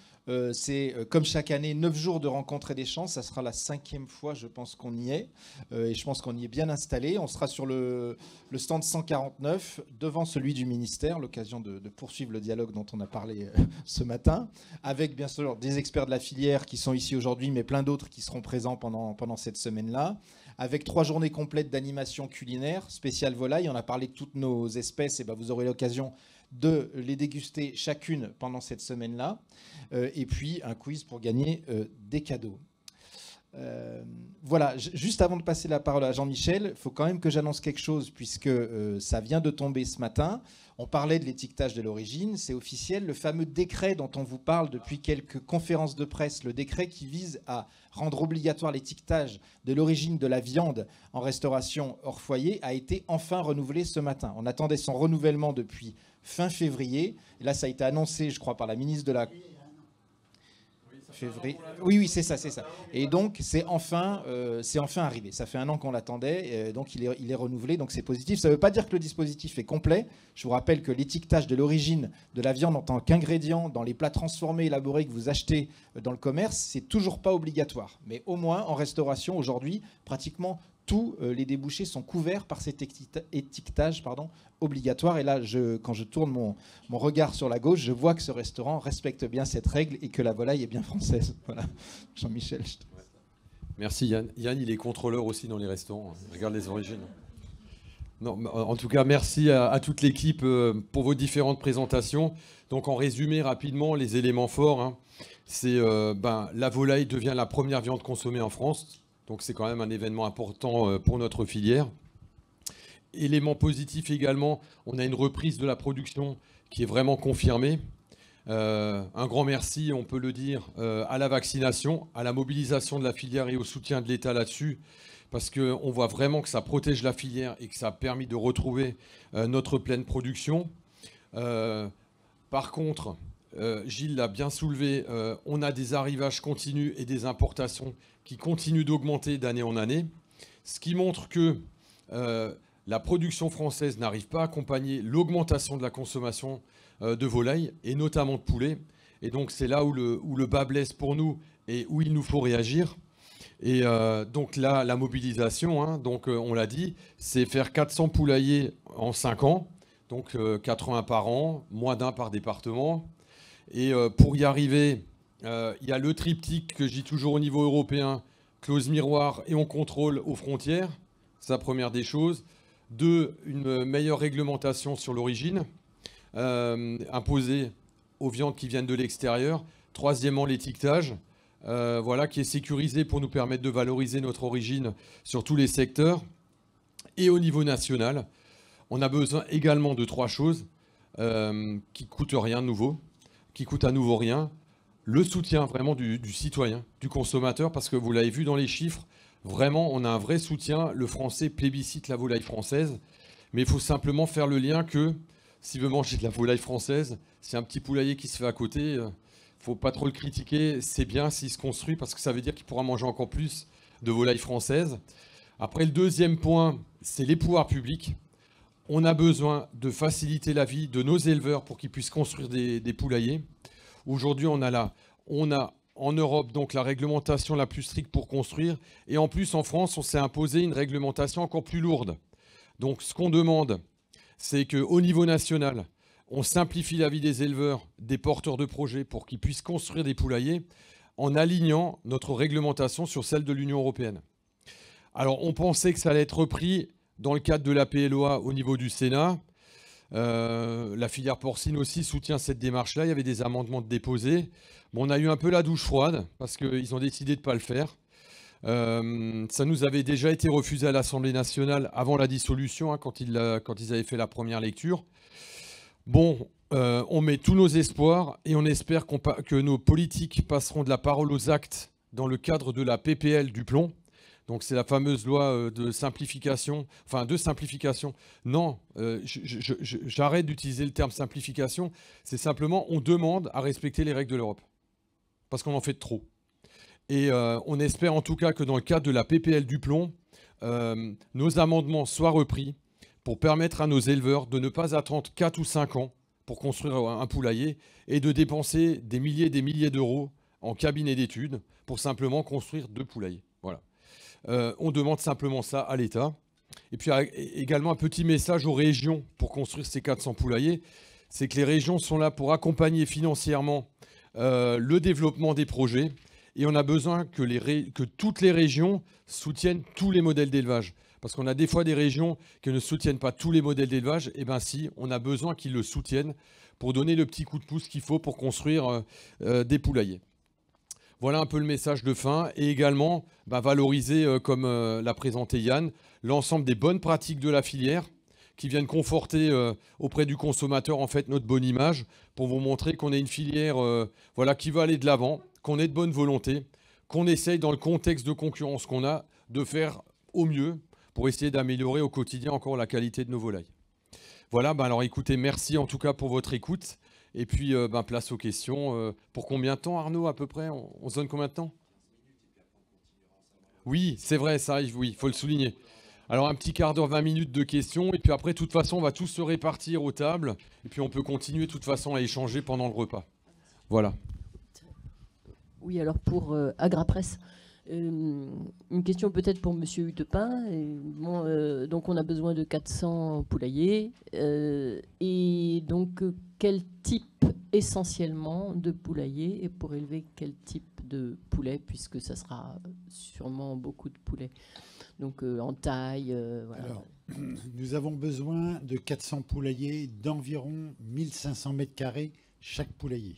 c'est comme chaque année 9 jours de rencontres et d'échanges. Ça sera la 5e fois, je pense qu'on y est. Et je pense qu'on y est bien installé. On sera sur le stand 149, devant celui du ministère, l'occasion de poursuivre le dialogue dont on a parlé ce matin, avec bien sûr des experts de la filière qui sont ici aujourd'hui, mais plein d'autres qui seront présents pendant cette semaine-là, avec 3 journées complètes d'animation culinaire, spéciale volaille. On a parlé de toutes nos espèces, et ben vous aurez l'occasion de les déguster chacune pendant cette semaine-là. Et puis un quiz pour gagner des cadeaux. Voilà, juste avant de passer la parole à Jean-Michel, il faut quand même que j'annonce quelque chose puisque ça vient de tomber ce matin. On parlait de l'étiquetage de l'origine, c'est officiel. Le fameux décret dont on vous parle depuis quelques conférences de presse, le décret qui vise à rendre obligatoire l'étiquetage de l'origine de la viande en restauration hors foyer, a été enfin renouvelé ce matin. On attendait son renouvellement depuis fin février. Et là, ça a été annoncé, je crois, par la ministre de la... Février. Oui, c'est ça. Et donc, c'est enfin arrivé. Ça fait 1 an qu'on l'attendait, donc il est renouvelé, donc c'est positif. Ça ne veut pas dire que le dispositif est complet. Je vous rappelle que l'étiquetage de l'origine de la viande en tant qu'ingrédient dans les plats transformés, élaborés que vous achetez dans le commerce, c'est toujours pas obligatoire. Mais au moins, en restauration, aujourd'hui, pratiquement tous les débouchés sont couverts par cet étiquetage obligatoire. Et là, quand je tourne mon regard sur la gauche, je vois que ce restaurant respecte bien cette règle et que la volaille est bien française. Voilà, Jean-Michel. Merci Yann. Yann, il est contrôleur aussi dans les restaurants. Il regarde les origines. Non, en tout cas, merci à toute l'équipe pour vos différentes présentations. Donc, en résumé rapidement, les éléments forts, hein, c'est la volaille devient la première viande consommée en France. Donc, c'est quand même un événement important pour notre filière. Élément positif également, on a une reprise de la production qui est vraiment confirmée. Un grand merci, on peut le dire, à la vaccination, à la mobilisation de la filière et au soutien de l'État là-dessus, parce qu'on voit vraiment que ça protège la filière et que ça a permis de retrouver notre pleine production. Par contre, Gilles l'a bien soulevé, on a des arrivages continus et des importations qui continuent d'augmenter d'année en année, ce qui montre que la production française n'arrive pas à accompagner l'augmentation de la consommation de volaille et notamment de poulet. Et donc c'est là où le bas blesse pour nous et où il nous faut réagir. Et donc là, la mobilisation, hein, donc on l'a dit, c'est faire 400 poulaillers en 5 ans, donc 80 par an, moins d'un par département. Et pour y arriver, il y a le triptyque que je dis toujours au niveau européen, clause miroir et on contrôle aux frontières, c'est la première des choses. 2, une meilleure réglementation sur l'origine, imposée aux viandes qui viennent de l'extérieur. Troisièmement, l'étiquetage. Qui est sécurisé pour nous permettre de valoriser notre origine sur tous les secteurs. Et au niveau national, on a besoin également de 3 choses qui ne coûtent rien de nouveau, qui coûtent à nouveau rien. Le soutien vraiment du citoyen, du consommateur, parce que vous l'avez vu dans les chiffres, vraiment on a un vrai soutien. Le français plébiscite la volaille française, mais il faut simplement faire le lien que s'il veut manger de la volaille française, c'est un petit poulailler qui se fait à côté. Faut pas trop le critiquer, c'est bien s'il se construit parce que ça veut dire qu'il pourra manger encore plus de volaille française. Après, le deuxième point, c'est les pouvoirs publics. On a besoin de faciliter la vie de nos éleveurs pour qu'ils puissent construire des poulaillers. Aujourd'hui, on a en Europe donc la réglementation la plus stricte pour construire. Et en plus, en France, on s'est imposé une réglementation encore plus lourde. Donc, ce qu'on demande, c'est qu'au niveau national, on simplifie la vie des éleveurs, des porteurs de projets pour qu'ils puissent construire des poulaillers en alignant notre réglementation sur celle de l'Union européenne. Alors, on pensait que ça allait être repris dans le cadre de la PLOA au niveau du Sénat. La filière porcine aussi soutient cette démarche-là. Il y avait des amendements déposés. Bon, on a eu un peu la douche froide parce qu'ils ont décidé de ne pas le faire. Ça nous avait déjà été refusé à l'Assemblée nationale avant la dissolution, hein, quand ils avaient fait la première lecture. Bon, on met tous nos espoirs et on espère que nos politiques passeront de la parole aux actes dans le cadre de la PPL du plomb. Donc c'est la fameuse loi de simplification, Non, j'arrête d'utiliser le terme simplification. C'est simplement, on demande à respecter les règles de l'Europe. Parce qu'on en fait trop. Et on espère en tout cas que dans le cadre de la PPL du plomb, nos amendements soient repris pour permettre à nos éleveurs de ne pas attendre 4 ou 5 ans pour construire un poulailler et de dépenser des milliers d'euros en cabinet d'études pour simplement construire 2 poulaillers. Voilà. On demande simplement ça à l'État. Et puis également un petit message aux régions pour construire ces 400 poulaillers, c'est que les régions sont là pour accompagner financièrement le développement des projets et on a besoin que toutes les régions soutiennent tous les modèles d'élevage. Parce qu'on a des fois des régions qui ne soutiennent pas tous les modèles d'élevage. Et bien si, on a besoin qu'ils le soutiennent pour donner le petit coup de pouce qu'il faut pour construire des poulaillers. Voilà un peu le message de fin. Et également, valoriser, comme l'a présenté Yann, l'ensemble des bonnes pratiques de la filière qui viennent conforter auprès du consommateur en fait notre bonne image pour vous montrer qu'on est une filière qui va aller de l'avant, qu'on est de bonne volonté, qu'on essaye dans le contexte de concurrence qu'on a de faire au mieux pour essayer d'améliorer au quotidien encore la qualité de nos volailles. Voilà, alors écoutez, merci en tout cas pour votre écoute. Et puis, place aux questions. Pour combien de temps, Arnaud, à peu près? On se donne combien de temps? Oui, c'est vrai, ça arrive, oui, il faut le souligner. Alors, un petit quart d'heure, 20 minutes de questions. Et puis après, de toute façon, on va tous se répartir aux tables. Et puis, on peut continuer de toute façon à échanger pendant le repas. Voilà. Oui, alors pour Agrapresse, Une question peut-être pour Monsieur Huttepin. Bon, donc on a besoin de 400 poulaillers. Et donc quel type essentiellement de poulailler et pour élever quel type de poulet, puisque ça sera sûrement beaucoup de poulets. Donc en taille. Voilà. Alors, nous avons besoin de 400 poulaillers d'environ 1500 mètres carrés chaque poulailler.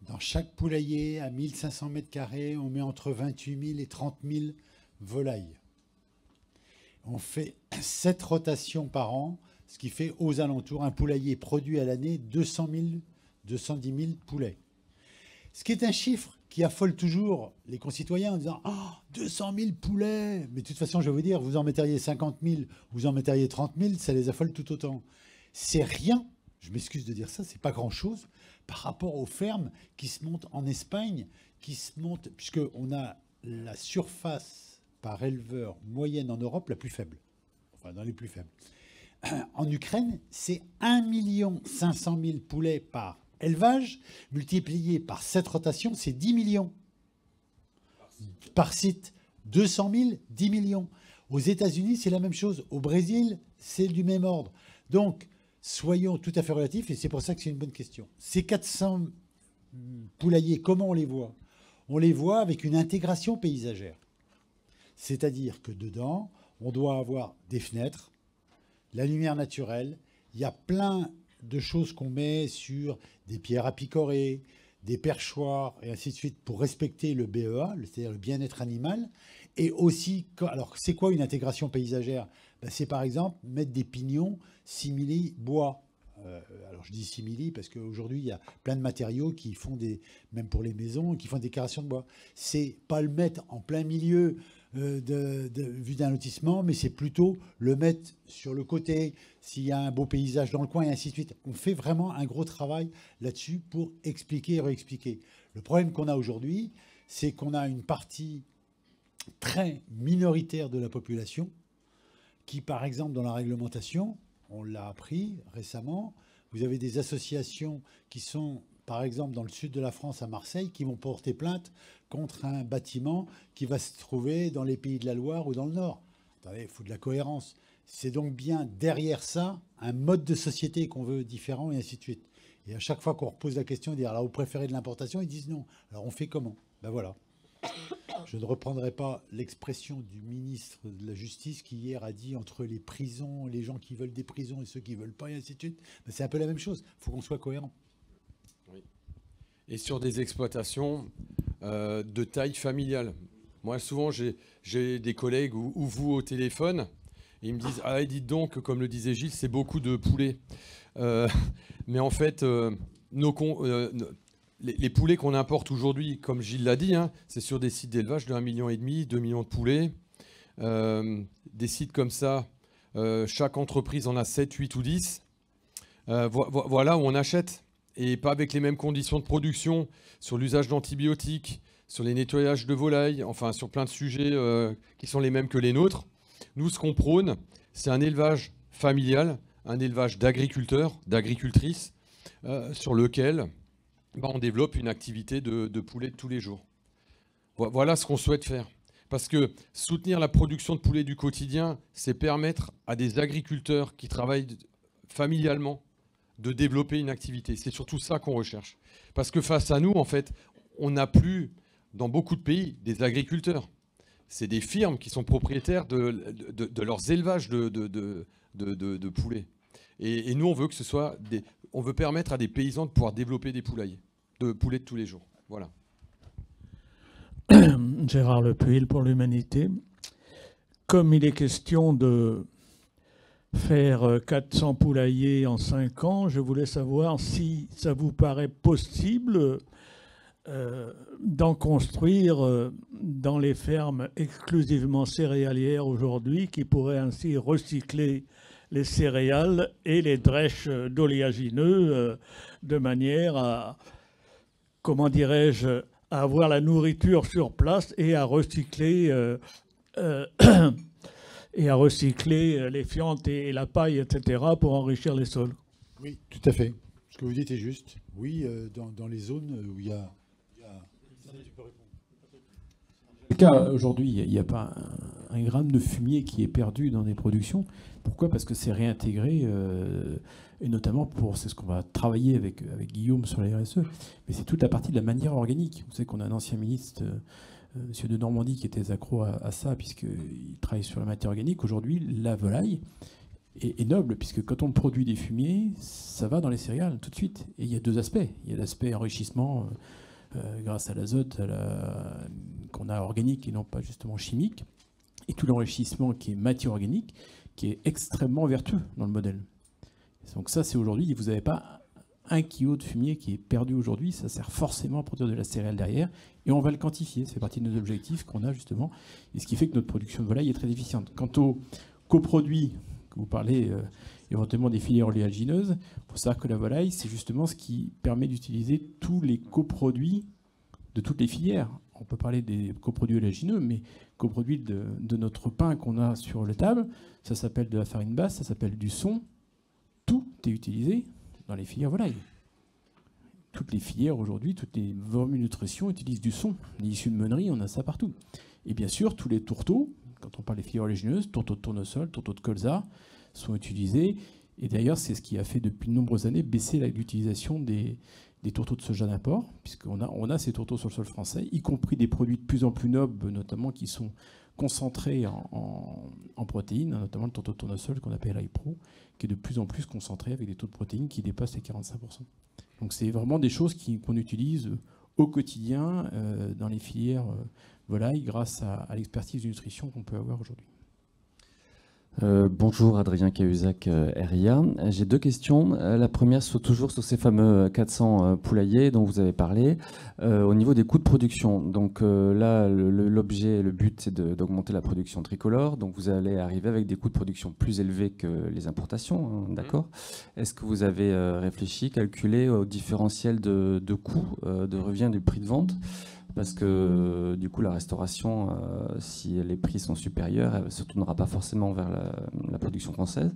Dans chaque poulailler, à 1500 mètres carrés, on met entre 28 000 et 30 000 volailles. On fait 7 rotations par an, ce qui fait aux alentours, un poulailler produit à l'année 200 000, 210 000 poulets. Ce qui est un chiffre qui affole toujours les concitoyens en disant « Oh, 200 000 poulets !» Mais de toute façon, je vais vous dire, vous en metteriez 50 000, vous en metteriez 30 000, ça les affole tout autant. C'est rien, je m'excuse de dire ça, c'est pas grand-chose par rapport aux fermes qui se montent en Espagne, qui se montent, puisqu'on a la surface par éleveur moyenne en Europe la plus faible, enfin dans les plus faibles. En Ukraine, c'est 1 500 000 poulets par élevage, multiplié par 7 rotations, c'est 10 millions. Par site, 200 000, 10 millions. Aux États-Unis, c'est la même chose. Au Brésil, c'est du même ordre. Donc, soyons tout à fait relatifs, et c'est pour ça que c'est une bonne question. Ces 400 poulaillers, comment on les voit? On les voit avec une intégration paysagère. C'est-à-dire que dedans, on doit avoir des fenêtres, la lumière naturelle, il y a plein de choses qu'on met sur des pierres à picorer, des perchoirs, et ainsi de suite, pour respecter le BEA, c'est-à-dire le bien-être animal. Et aussi, alors c'est quoi une intégration paysagère? Ben, c'est par exemple mettre des pignons simili bois. Alors je dis simili parce qu'aujourd'hui il y a plein de matériaux qui font des, même pour les maisons, qui font des décorations de bois. C'est pas le mettre en plein milieu vu d'un lotissement, mais c'est plutôt le mettre sur le côté, s'il y a un beau paysage dans le coin et ainsi de suite. On fait vraiment un gros travail là-dessus pour expliquer et réexpliquer. Le problème qu'on a aujourd'hui, c'est qu'on a une partie très minoritaire de la population qui, par exemple, dans la réglementation, on l'a appris récemment, vous avez des associations qui sont, par exemple, dans le sud de la France, à Marseille, qui vont porter plainte contre un bâtiment qui va se trouver dans les Pays de la Loire ou dans le Nord. Attendez, il faut de la cohérence. C'est donc bien derrière ça un mode de société qu'on veut différent et ainsi de suite. Et à chaque fois qu'on repose la question, ils disent alors vous préférez de l'importation, ils disent non. Alors on fait comment? Ben voilà. Je ne reprendrai pas l'expression du ministre de la Justice qui hier a dit entre les prisons, les gens qui veulent des prisons et ceux qui ne veulent pas et ainsi de suite. Ben c'est un peu la même chose. Il faut qu'on soit cohérent. Oui. Et sur des exploitations de taille familiale. Moi, souvent, j'ai des collègues ou vous au téléphone, et ils me disent « Ah, dites donc, comme le disait Gilles, c'est beaucoup de poulets. » Mais en fait, les poulets qu'on importe aujourd'hui, comme Gilles l'a dit, hein, c'est sur des sites d'élevage de 1,5 million, 2 millions de poulets. Des sites comme ça, chaque entreprise en a 7, 8 ou 10. Voilà où on achète. Et pas avec les mêmes conditions de production, sur l'usage d'antibiotiques, sur les nettoyages de volailles, enfin sur plein de sujets qui sont les mêmes que les nôtres. Nous, ce qu'on prône, c'est un élevage familial, un élevage d'agriculteurs, d'agricultrices, sur lequel on développe une activité de poulet de tous les jours. Voilà ce qu'on souhaite faire. Parce que soutenir la production de poulet du quotidien, c'est permettre à des agriculteurs qui travaillent familialement de développer une activité. C'est surtout ça qu'on recherche. Parce que face à nous, en fait, on n'a plus, dans beaucoup de pays, des agriculteurs. C'est des firmes qui sont propriétaires de leurs élevages de poulets. Et nous, on veut que ce soit on veut permettre à des paysans de pouvoir développer des poulaillers, de poulets de tous les jours. Voilà. Gérard Lepuil pour l'Humanité. Comme il est question de faire 400 poulaillers en 5 ans, je voulais savoir si ça vous paraît possible d'en construire dans les fermes exclusivement céréalières aujourd'hui, qui pourraient ainsi recycler les céréales et les drèches d'oléagineux de manière à, comment dirais-je, à avoir la nourriture sur place et à recycler les fientes et la paille, etc., pour enrichir les sols. Oui, tout à fait. Ce que vous dites est juste. Oui, dans les zones où il y a... Tu peux répondre. le cas aujourd'hui. Il n'y a pas un gramme de fumier qui est perdu dans des productions. Pourquoi ? Parce que c'est réintégré, et notamment c'est ce qu'on va travailler avec Guillaume sur la RSE, mais c'est toute la partie de la manière organique. Vous savez qu'on a un ancien ministre, Monsieur de Normandie, qui était accro à ça, puisqu'il travaille sur la matière organique. Aujourd'hui, la volaille est noble, puisque quand on produit des fumiers, ça va dans les céréales tout de suite. Et il y a deux aspects. Il y a l'aspect enrichissement grâce à l'azote qu'on a organique et non pas justement chimique, et tout l'enrichissement qui est matière organique, qui est extrêmement vertueux dans le modèle. Donc ça, c'est aujourd'hui, vous n'avez pas 1 kilo de fumier qui est perdu aujourd'hui, ça sert forcément à produire de la céréale derrière, et on va le quantifier, c'est partie de nos objectifs qu'on a justement, et ce qui fait que notre production de volaille est très efficiente. Quant aux coproduits, que vous parlez éventuellement des filières oléagineuses, il faut savoir que la volaille, c'est justement ce qui permet d'utiliser tous les coproduits de toutes les filières. On peut parler des coproduits oléagineux, mais coproduits de notre pain qu'on a sur la table, ça s'appelle de la farine basse, ça s'appelle du son. Tout est utilisé dans les filières volaille. Toutes les filières aujourd'hui, toutes les formules de nutrition utilisent du son. Les issues de meunerie, on a ça partout. Et bien sûr, tous les tourteaux, quand on parle des filières oléagineuses, tourteaux de tournesol, tourteaux de colza, sont utilisés. Et d'ailleurs, c'est ce qui a fait depuis de nombreuses années baisser l'utilisation des tourteaux de soja d'import, puisqu'on a ces tourteaux sur le sol français, y compris des produits de plus en plus nobles, notamment qui sont concentrés en protéines, notamment le tourteau de tournesol qu'on appelle iPro, qui est de plus en plus concentré avec des taux de protéines qui dépassent les 45%. Donc c'est vraiment des choses qu'on utilise au quotidien dans les filières volaille grâce à l'expertise de nutrition qu'on peut avoir aujourd'hui. Bonjour, Adrien Cahuzac, RIA. J'ai deux questions. La première, toujours sur ces fameux 400 poulaillers dont vous avez parlé, au niveau des coûts de production. Donc là, le but, c'est d'augmenter la production tricolore. Donc vous allez arriver avec des coûts de production plus élevés que les importations, hein, d'accord ? Est-ce que vous avez réfléchi, calculé au différentiel de coûts, de revient du prix de vente ? Parce que du coup, la restauration, si les prix sont supérieurs, elle ne se tournera pas forcément vers la production française.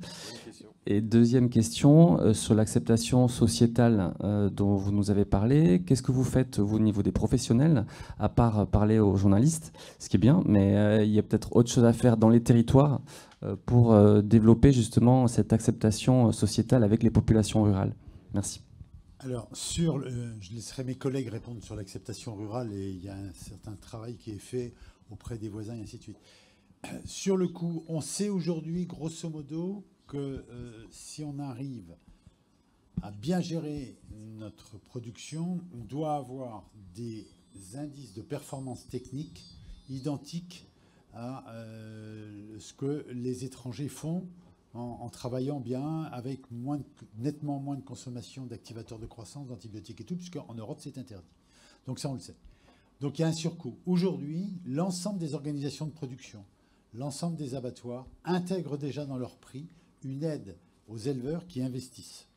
Et deuxième question, sur l'acceptation sociétale dont vous nous avez parlé, qu'est-ce que vous faites, vous, au niveau des professionnels, à part parler aux journalistes, ce qui est bien, mais il y a peut-être autre chose à faire dans les territoires pour développer justement cette acceptation sociétale avec les populations rurales. Merci. Alors, je laisserai mes collègues répondre sur l'acceptation rurale et il y a un certain travail qui est fait auprès des voisins et ainsi de suite. Sur le coup, on sait aujourd'hui, grosso modo, que si on arrive à bien gérer notre production, on doit avoir des indices de performance technique identiques à ce que les étrangers font en travaillant bien, avec nettement moins de consommation d'activateurs de croissance, d'antibiotiques et tout, puisqu'en Europe, c'est interdit. Donc ça, on le sait. Donc il y a un surcoût. Aujourd'hui, l'ensemble des organisations de production, l'ensemble des abattoirs intègrent déjà dans leur prix une aide aux éleveurs qui investissent.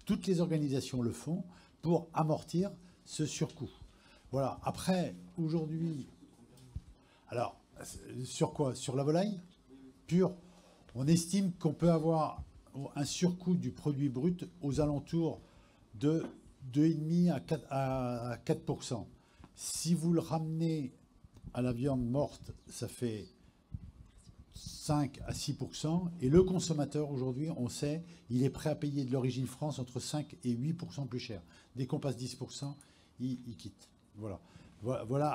Toutes les organisations le font pour amortir ce surcoût. Voilà. Après, aujourd'hui... Alors, sur quoi ? Sur la volaille pure. On estime qu'on peut avoir un surcoût du produit brut aux alentours de 2,5 à 4%. Si vous le ramenez à la viande morte, ça fait 5 à 6%. Et le consommateur, aujourd'hui, on sait, il est prêt à payer de l'origine France entre 5 et 8% plus cher. Dès qu'on passe 10%, il quitte. Voilà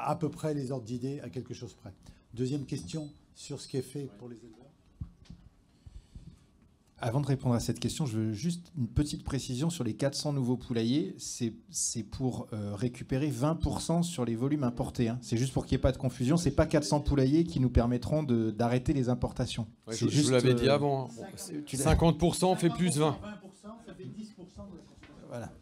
à peu près les ordres d'idées à quelque chose près. Deuxième question sur ce qui est fait pour les éleveurs. Avant de répondre à cette question, je veux juste une petite précision sur les 400 nouveaux poulaillers. C'est pour récupérer 20% sur les volumes importés. Hein. C'est juste pour qu'il n'y ait pas de confusion. Ce n'est pas 400 poulaillers qui nous permettront d'arrêter les importations. Ouais, je vous l'avais dit avant. 50% fait plus 20. 20%, ça fait 10% de la consommation. Voilà.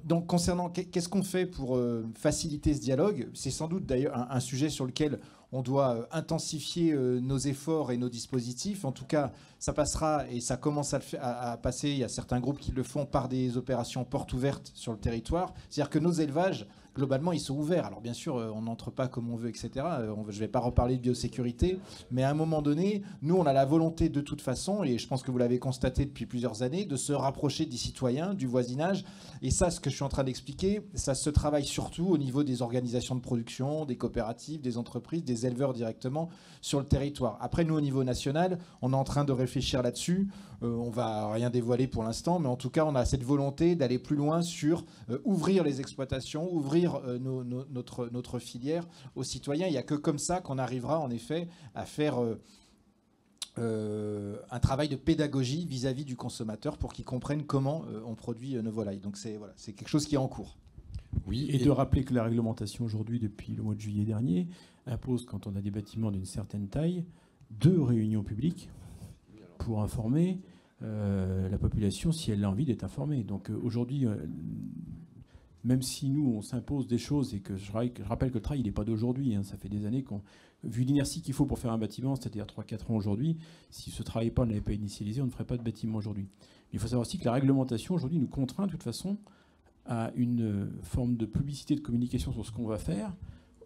Donc concernant qu'est-ce qu'on fait pour faciliter ce dialogue, c'est sans doute d'ailleurs un sujet sur lequel on doit intensifier nos efforts et nos dispositifs. En tout cas, ça passera et ça commence à passer, il y a certains groupes qui le font par des opérations portes ouvertes sur le territoire. C'est-à-dire que nos élevages, globalement, ils sont ouverts. Alors bien sûr, on n'entre pas comme on veut, etc. Je ne vais pas reparler de biosécurité, mais à un moment donné, nous, on a la volonté de toute façon, et je pense que vous l'avez constaté depuis plusieurs années, de se rapprocher des citoyens, du voisinage. Et ça, ce que je suis en train d'expliquer, ça se travaille surtout au niveau des organisations de production, des coopératives, des entreprises, des éleveurs directement sur le territoire. Après, nous, au niveau national, on est en train de réfléchir là-dessus. On va rien dévoiler pour l'instant, mais en tout cas, on a cette volonté d'aller plus loin sur ouvrir les exploitations, ouvrir notre filière aux citoyens. Il n'y a que comme ça qu'on arrivera en effet à faire un travail de pédagogie vis-à-vis du consommateur pour qu'il comprenne comment on produit nos volailles. Donc c'est voilà, c'est quelque chose qui est en cours. Oui, et de rappeler que la réglementation aujourd'hui, depuis le mois de juillet dernier, impose, quand on a des bâtiments d'une certaine taille, 2 réunions publiques pour informer la population si elle a envie d'être informée. Donc aujourd'hui, même si nous, on s'impose des choses, et que je rappelle que le travail, il n'est pas d'aujourd'hui, hein, ça fait des années qu'on... Vu l'inertie qu'il faut pour faire un bâtiment, c'est-à-dire 3-4 ans aujourd'hui, si ce travail pas n'avait pas initialisé, on ne ferait pas de bâtiment aujourd'hui. Il faut savoir aussi que la réglementation aujourd'hui nous contraint de toute façon à une forme de publicité, de communication sur ce qu'on va faire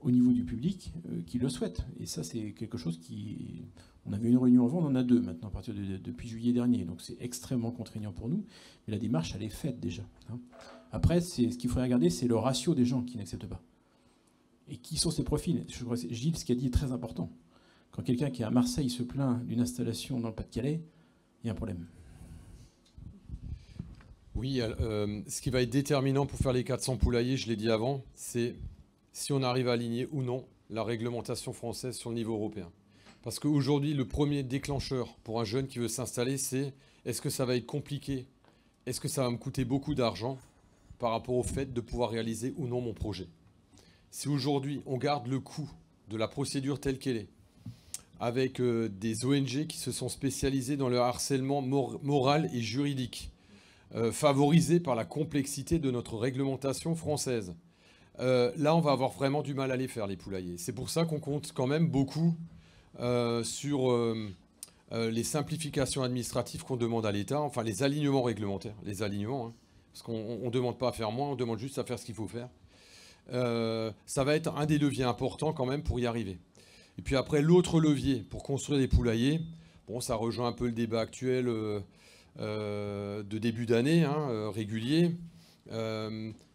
au niveau du public qui le souhaite. Et ça, c'est quelque chose qui... On avait une réunion avant, on en a 2 maintenant, à partir depuis juillet dernier. Donc c'est extrêmement contraignant pour nous. Mais la démarche, elle est faite déjà. Hein. Après, ce qu'il faudrait regarder, c'est le ratio des gens qui n'acceptent pas. Et qui sont ces profils. Je crois que Gilles, ce qu'il a dit est très important. Quand quelqu'un qui est à Marseille se plaint d'une installation dans le Pas-de-Calais, il y a un problème. Oui, ce qui va être déterminant pour faire les 400 poulaillers, je l'ai dit avant, c'est si on arrive à aligner ou non la réglementation française sur le niveau européen. Parce qu'aujourd'hui, le premier déclencheur pour un jeune qui veut s'installer, c'est est-ce que ça va être compliqué? Est-ce que ça va me coûter beaucoup d'argent par rapport au fait de pouvoir réaliser ou non mon projet? Si aujourd'hui, on garde le coût de la procédure telle qu'elle est, avec des ONG qui se sont spécialisées dans le harcèlement moral et juridique, favorisés par la complexité de notre réglementation française, là, on va avoir vraiment du mal à les faire, les poulaillers. C'est pour ça qu'on compte quand même beaucoup sur les simplifications administratives qu'on demande à l'État, enfin les alignements réglementaires, les alignements, hein, parce qu'on ne demande pas à faire moins, on demande juste à faire ce qu'il faut faire. Ça va être un des leviers importants quand même pour y arriver. Et puis après, l'autre levier pour construire des poulaillers, bon, ça rejoint un peu le débat actuel de début d'année, hein, régulier,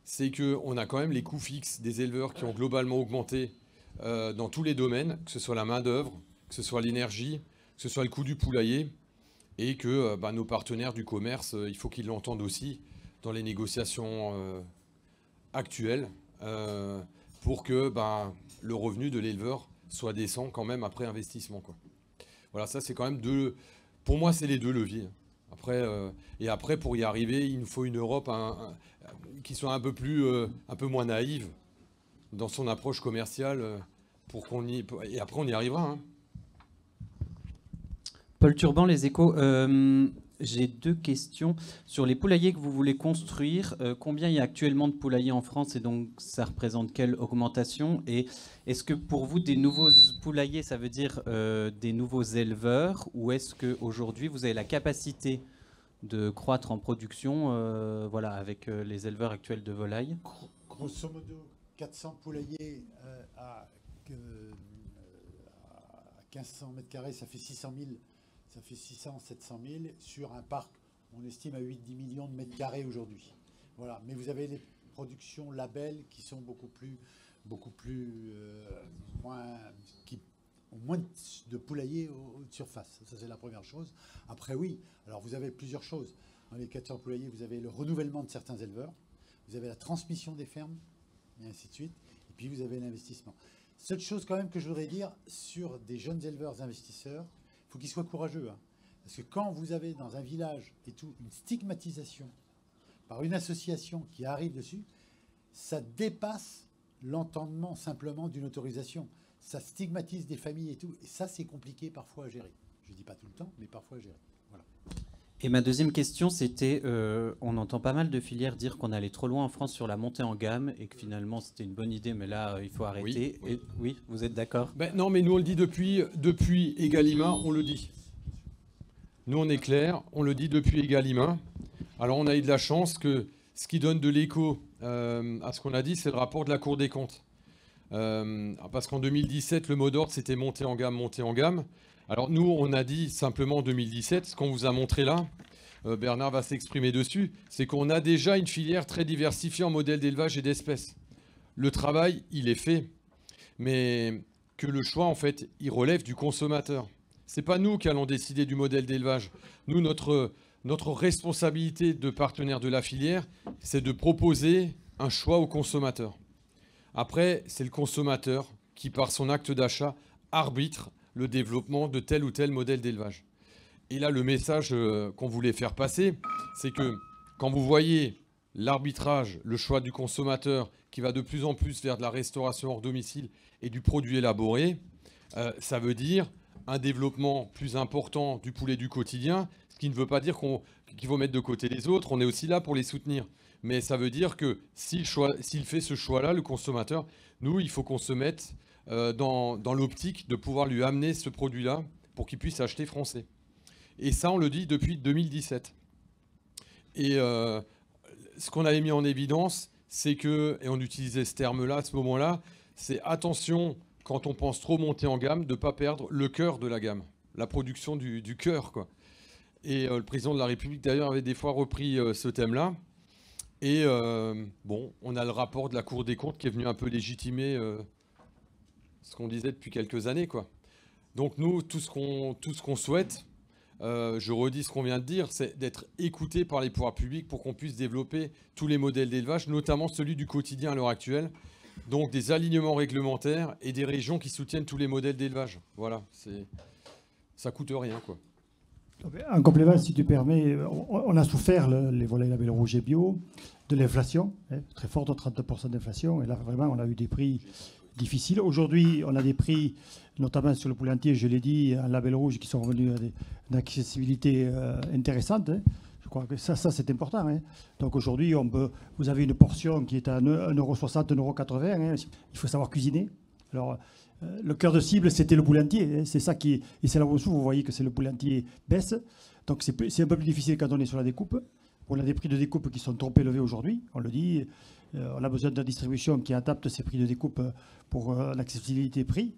c'est qu'on a quand même les coûts fixes des éleveurs qui ont globalement augmenté dans tous les domaines, que ce soit la main-d'œuvre, que ce soit l'énergie, que ce soit le coût du poulailler, et que nos partenaires du commerce, il faut qu'ils l'entendent aussi dans les négociations actuelles, pour que le revenu de l'éleveur soit décent quand même après investissement, quoi. Voilà, ça c'est quand même pour moi c'est les 2 leviers. Et après, pour y arriver, il nous faut une Europe qui soit un peu moins naïve dans son approche commerciale, et après on y arrivera. Hein. Paul Turban, Les Échos. J'ai 2 questions. Sur les poulaillers que vous voulez construire, combien il y a actuellement de poulaillers en France et donc ça représente quelle augmentation? Et est-ce que pour vous, des nouveaux poulaillers, ça veut dire des nouveaux éleveurs, ou est-ce qu'aujourd'hui vous avez la capacité de croître en production avec les éleveurs actuels de volailles? Grosso modo, 400 poulaillers à 1500 mètres carrés, ça fait 600 000. Ça fait 700 000 sur un parc, on estime à 8-10 millions de mètres carrés aujourd'hui. Voilà. Mais vous avez les productions labels qui sont qui ont moins de poulaillers de surface. Ça, c'est la première chose. Après, oui. Alors, vous avez plusieurs choses. Dans les 400 poulaillers, vous avez le renouvellement de certains éleveurs, vous avez la transmission des fermes, et ainsi de suite. Et puis, vous avez l'investissement. Seule chose quand même que je voudrais dire sur des jeunes éleveurs investisseurs, il faut qu'ils soient courageux. Hein. Parce que quand vous avez dans un village et tout une stigmatisation par une association qui arrive dessus, ça dépasse l'entendement simplement d'une autorisation. Ça stigmatise des familles et tout. Et ça, c'est compliqué parfois à gérer. Je ne dis pas tout le temps, mais parfois à gérer. Voilà. Et ma deuxième question, c'était, on entend pas mal de filières dire qu'on allait trop loin en France sur la montée en gamme et que finalement c'était une bonne idée, mais là il faut arrêter. Oui, oui, vous êtes d'accord? Non, mais nous on le dit depuis Egalima, on le dit. Nous on est clair, on le dit depuis Egalima. Alors on a eu de la chance que ce qui donne de l'écho à ce qu'on a dit, c'est le rapport de la Cour des comptes. Parce qu'en 2017, le mot d'ordre, c'était monter en gamme, monter en gamme. Alors nous, on a dit simplement en 2017, ce qu'on vous a montré là, Bernard va s'exprimer dessus, c'est qu'on a déjà une filière très diversifiée en modèle d'élevage et d'espèces. Le travail, il est fait, mais que le choix, en fait, il relève du consommateur. C'est pas nous qui allons décider du modèle d'élevage. Nous, notre responsabilité de partenaire de la filière, c'est de proposer un choix au consommateur. Après, c'est le consommateur qui, par son acte d'achat, arbitre le développement de tel ou tel modèle d'élevage. Et là, le message qu'on voulait faire passer, c'est que quand vous voyez l'arbitrage, le choix du consommateur qui va de plus en plus vers de la restauration hors domicile et du produit élaboré, ça veut dire un développement plus important du poulet du quotidien, ce qui ne veut pas dire qu'il faut mettre de côté les autres, on est aussi là pour les soutenir. Mais ça veut dire que s'il fait ce choix-là, le consommateur, nous, il faut qu'on se mette dans l'optique de pouvoir lui amener ce produit-là pour qu'il puisse acheter français. Et ça, on le dit depuis 2017. Et ce qu'on avait mis en évidence, c'est que, et on utilisait ce terme-là à ce moment-là, c'est attention, quand on pense trop monter en gamme, de ne pas perdre le cœur de la gamme, la production du cœur, quoi. Et le président de la République, d'ailleurs, avait des fois repris ce thème-là. Et bon, on a le rapport de la Cour des comptes qui est venu un peu légitimer ce qu'on disait depuis quelques années, quoi. Donc nous, tout ce qu'on souhaite, je redis ce qu'on vient de dire, c'est d'être écouté par les pouvoirs publics pour qu'on puisse développer tous les modèles d'élevage, notamment celui du quotidien à l'heure actuelle. Donc des alignements réglementaires et des régions qui soutiennent tous les modèles d'élevage. Voilà, ça coûte rien, quoi. En complément, si tu permets, on a souffert, les volets label rouge et bio, de l'inflation, très forte, de 30% d'inflation. Et là, vraiment, on a eu des prix difficiles. Aujourd'hui, on a des prix, notamment sur le poulet entier, je l'ai dit, en label rouge, qui sont revenus à une accessibilité intéressante. Je crois que ça c'est important. Donc aujourd'hui, vous avez une portion qui est à 1,60 €, 1,80 €. Il faut savoir cuisiner. Alors, le cœur de cible, c'était le poulet entier. C'est ça et c'est là où vous voyez que c'est le poulet entier baisse. Donc c'est un peu plus difficile quand on est sur la découpe. On a des prix de découpe qui sont trop élevés aujourd'hui. On le dit. On a besoin de la distribution qui adapte ces prix de découpe pour l'accessibilité prix.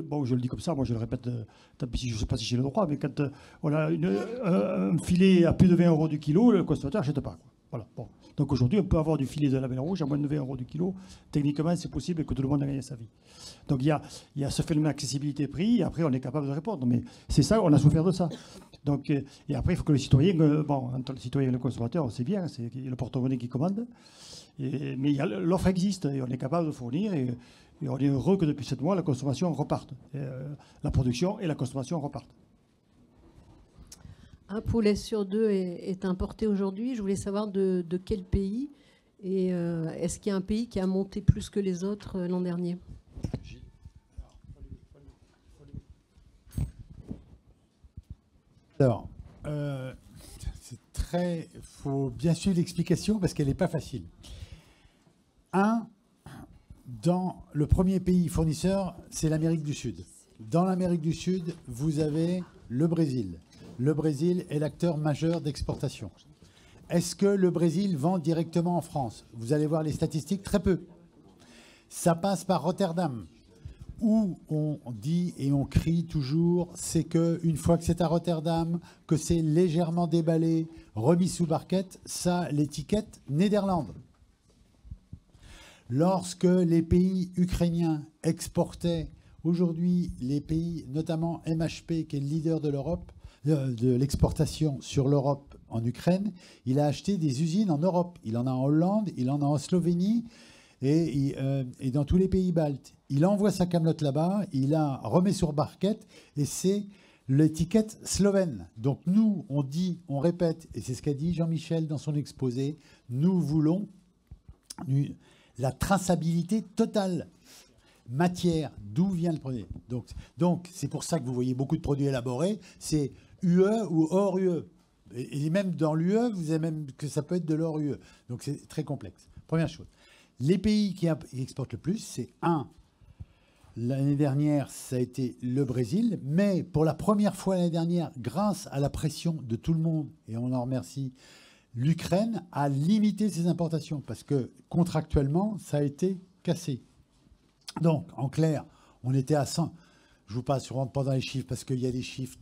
Bon, je le dis comme ça, moi je le répète, tant pis, je ne sais pas si j'ai le droit, mais quand on a un filet à plus de 20 € du kilo, le consommateur n'achète pas, quoi. Voilà. Bon. Donc aujourd'hui, on peut avoir du filet de label rouge à moins de 20 € du kilo. Techniquement, c'est possible que tout le monde ait gagné sa vie. Donc il y a ce phénomène accessibilité-prix, et après on est capable de répondre. Mais c'est ça, on a souffert de ça. Donc, et après, il faut que le citoyen, entre le citoyen et le consommateur, on sait bien, c'est le porte-monnaie qui commande. Mais l'offre existe et on est capable de fournir. Et on est heureux que depuis 7 mois, la consommation reparte. La production et la consommation repartent. Un poulet sur 2 est importé aujourd'hui. Je voulais savoir de quel pays. Et est-ce qu'il y a un pays qui a monté plus que les autres l'an dernier ? Alors, faut bien suivre l'explication parce qu'elle n'est pas facile. Dans le premier pays fournisseur, c'est l'Amérique du Sud. Dans l'Amérique du Sud, vous avez le Brésil. Le Brésil est l'acteur majeur d'exportation. Est-ce que le Brésil vend directement en France? Vous allez voir les statistiques, très peu. Ça passe par Rotterdam, où on dit et on crie toujours, c'est qu'une fois que c'est à Rotterdam, que c'est légèrement déballé, remis sous barquette, ça, l'étiquette Néderlande. Lorsque les pays ukrainiens exportaient, aujourd'hui, les pays, notamment MHP, qui est le leader de l'Europe, de l'exportation sur l'Europe en Ukraine, il a acheté des usines en Europe. Il en a en Hollande, il en a en Slovénie et dans tous les pays baltes. Il envoie sa camelote là-bas, il la remet sur barquette et c'est l'étiquette slovène. Donc nous, on dit, on répète, et c'est ce qu'a dit Jean-Michel dans son exposé, nous voulons la traçabilité totale. Matière, d'où vient le produit. Donc c'est pour ça que vous voyez beaucoup de produits élaborés, c'est UE ou hors UE. Et même dans l'UE, vous avez même que ça peut être de l'hors UE. Donc c'est très complexe. Première chose. Les pays qui exportent le plus, c'est l'année dernière, ça a été le Brésil, mais pour la première fois l'année dernière, grâce à la pression de tout le monde, et on en remercie, l'Ukraine a limité ses importations parce que contractuellement, ça a été cassé. Donc, en clair, on était à 100. Je vous passe, je ne rentre pas dans les chiffres parce qu'il y a des chiffres,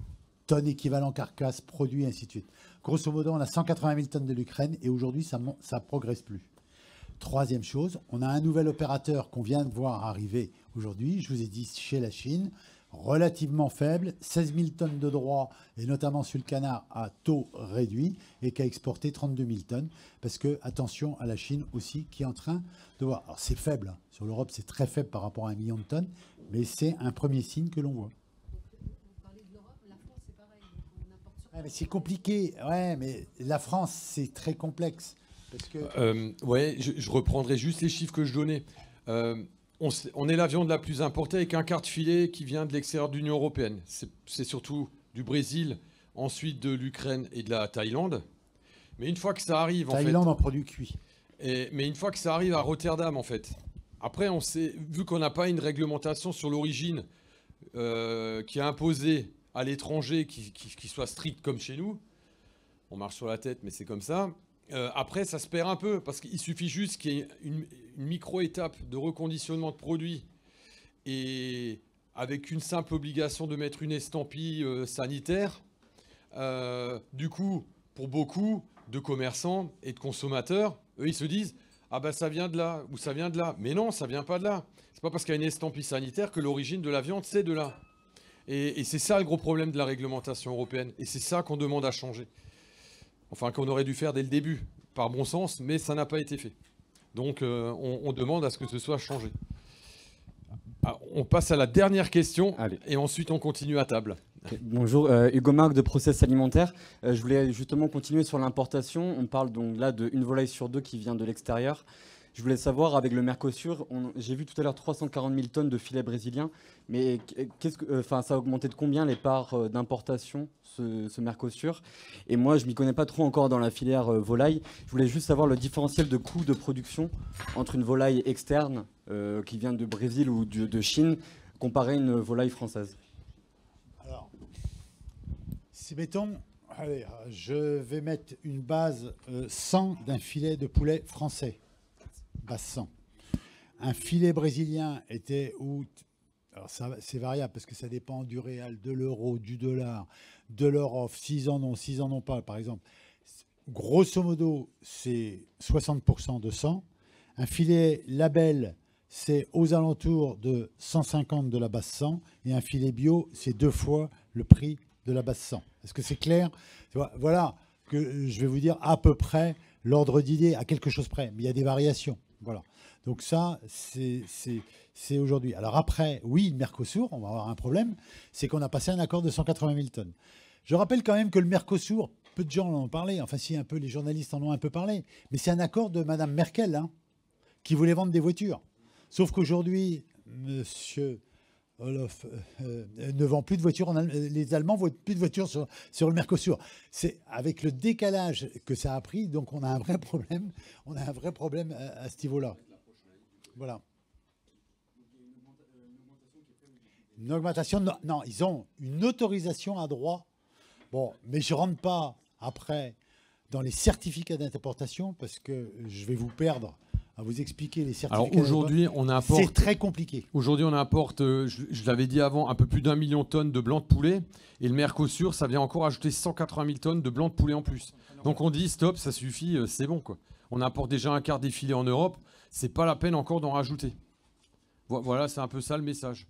tonnes équivalent carcasse, produits, et ainsi de suite. Grosso modo, on a 180 000 tonnes de l'Ukraine et aujourd'hui, ça ne progresse plus. Troisième chose, on a un nouvel opérateur qu'on vient de voir arriver aujourd'hui, je vous ai dit chez la Chine, relativement faible, 16 000 tonnes de droits, et notamment sur le canard à taux réduit, et qui a exporté 32 000 tonnes, parce que, attention à la Chine aussi, qui est en train de voir. Alors c'est faible, hein. Sur l'Europe c'est très faible par rapport à 1 million de tonnes, mais c'est un premier signe que l'on voit. Ouais, mais c'est compliqué, ouais, mais la France c'est très complexe. Parce que... ouais, je reprendrai juste les chiffres que je donnais. On est la viande la plus importée avec un quart de filet qui vient de l'extérieur de l'Union européenne. C'est surtout du Brésil, ensuite de l'Ukraine et de la Thaïlande. Mais une fois que ça arrive, Thaïlande en produit cuit. Mais une fois que ça arrive à Rotterdam, en fait, après, on sait, vu qu'on n'a pas une réglementation sur l'origine qui a imposé à l'étranger qui soit stricte comme chez nous, on marche sur la tête, mais c'est comme ça. Après, ça se perd un peu, parce qu'il suffit juste qu'il y ait une micro-étape de reconditionnement de produits, et avec une simple obligation de mettre une estampille sanitaire. Du coup, pour beaucoup de commerçants et de consommateurs, eux, ils se disent « Ah ben ça vient de là, ou ça vient de là ». Mais non, ça vient pas de là. C'est pas parce qu'il y a une estampille sanitaire que l'origine de la viande, c'est de là. Et c'est ça le gros problème de la réglementation européenne. Et c'est ça qu'on demande à changer. Enfin, qu'on aurait dû faire dès le début, par bon sens, mais ça n'a pas été fait. Donc, on demande à ce que ce soit changé. Alors, on passe à la dernière question. Allez. Et ensuite, on continue à table. Okay. Bonjour, Hugo Marc de Process Alimentaire. Je voulais justement continuer sur l'importation. On parle donc là d'une volaille sur 2 qui vient de l'extérieur. Je voulais savoir, avec le Mercosur, j'ai vu tout à l'heure 340 000 tonnes de filets brésiliens, mais ça a augmenté de combien les parts d'importation, ce Mercosur? Et moi, je ne m'y connais pas trop encore dans la filière volaille. Je voulais juste savoir le différentiel de coût de production entre une volaille externe qui vient de Brésil ou de Chine, comparé à une volaille française. Alors, si mettons, allez, je vais mettre une base 100 d'un filet de poulet français. Base 100. Un filet brésilien était où? Alors c'est variable parce que ça dépend du réal, de l'euro, du dollar, de leur offre, s'ils en ont pas, par exemple. Grosso modo, c'est 60% de 100. Un filet label, c'est aux alentours de 150 de la base 100. Et un filet bio, c'est 2 fois le prix de la base 100. Est-ce que c'est clair? Voilà que je vais vous dire à peu près l'ordre d'idée, à quelque chose près. Mais il y a des variations. Voilà. Donc ça, c'est aujourd'hui. Alors après, oui, le Mercosur, on va avoir un problème, c'est qu'on a passé un accord de 180 000 tonnes. Je rappelle quand même que le Mercosur, peu de gens en ont parlé, enfin si, un peu, les journalistes en ont un peu parlé, mais c'est un accord de Mme Merkel, hein, qui voulait vendre des voitures. Sauf qu'aujourd'hui, monsieur Olof ne vend plus de voitures, les Allemands ne vendent plus de voitures sur le Mercosur. C'est avec le décalage que ça a pris, donc on a un vrai problème. On a un vrai problème à ce niveau-là. Voilà. Une augmentation, non, ils ont une autorisation à droit. Bon, mais je ne rentre pas après dans les certificats d'importation parce que je vais vous perdre à vous expliquer les certificats. Alors aujourd'hui, on importe. C'est très compliqué. Aujourd'hui, on importe, je l'avais dit avant, un peu plus d'1 million de tonnes de blanc de poulet. Et le Mercosur, ça vient encore ajouter 180 000 tonnes de blanc de poulet en plus. Donc on dit stop, ça suffit, c'est bon, quoi. On importe déjà un quart des filets en Europe. C'est pas la peine encore d'en rajouter. Voilà, c'est un peu ça le message.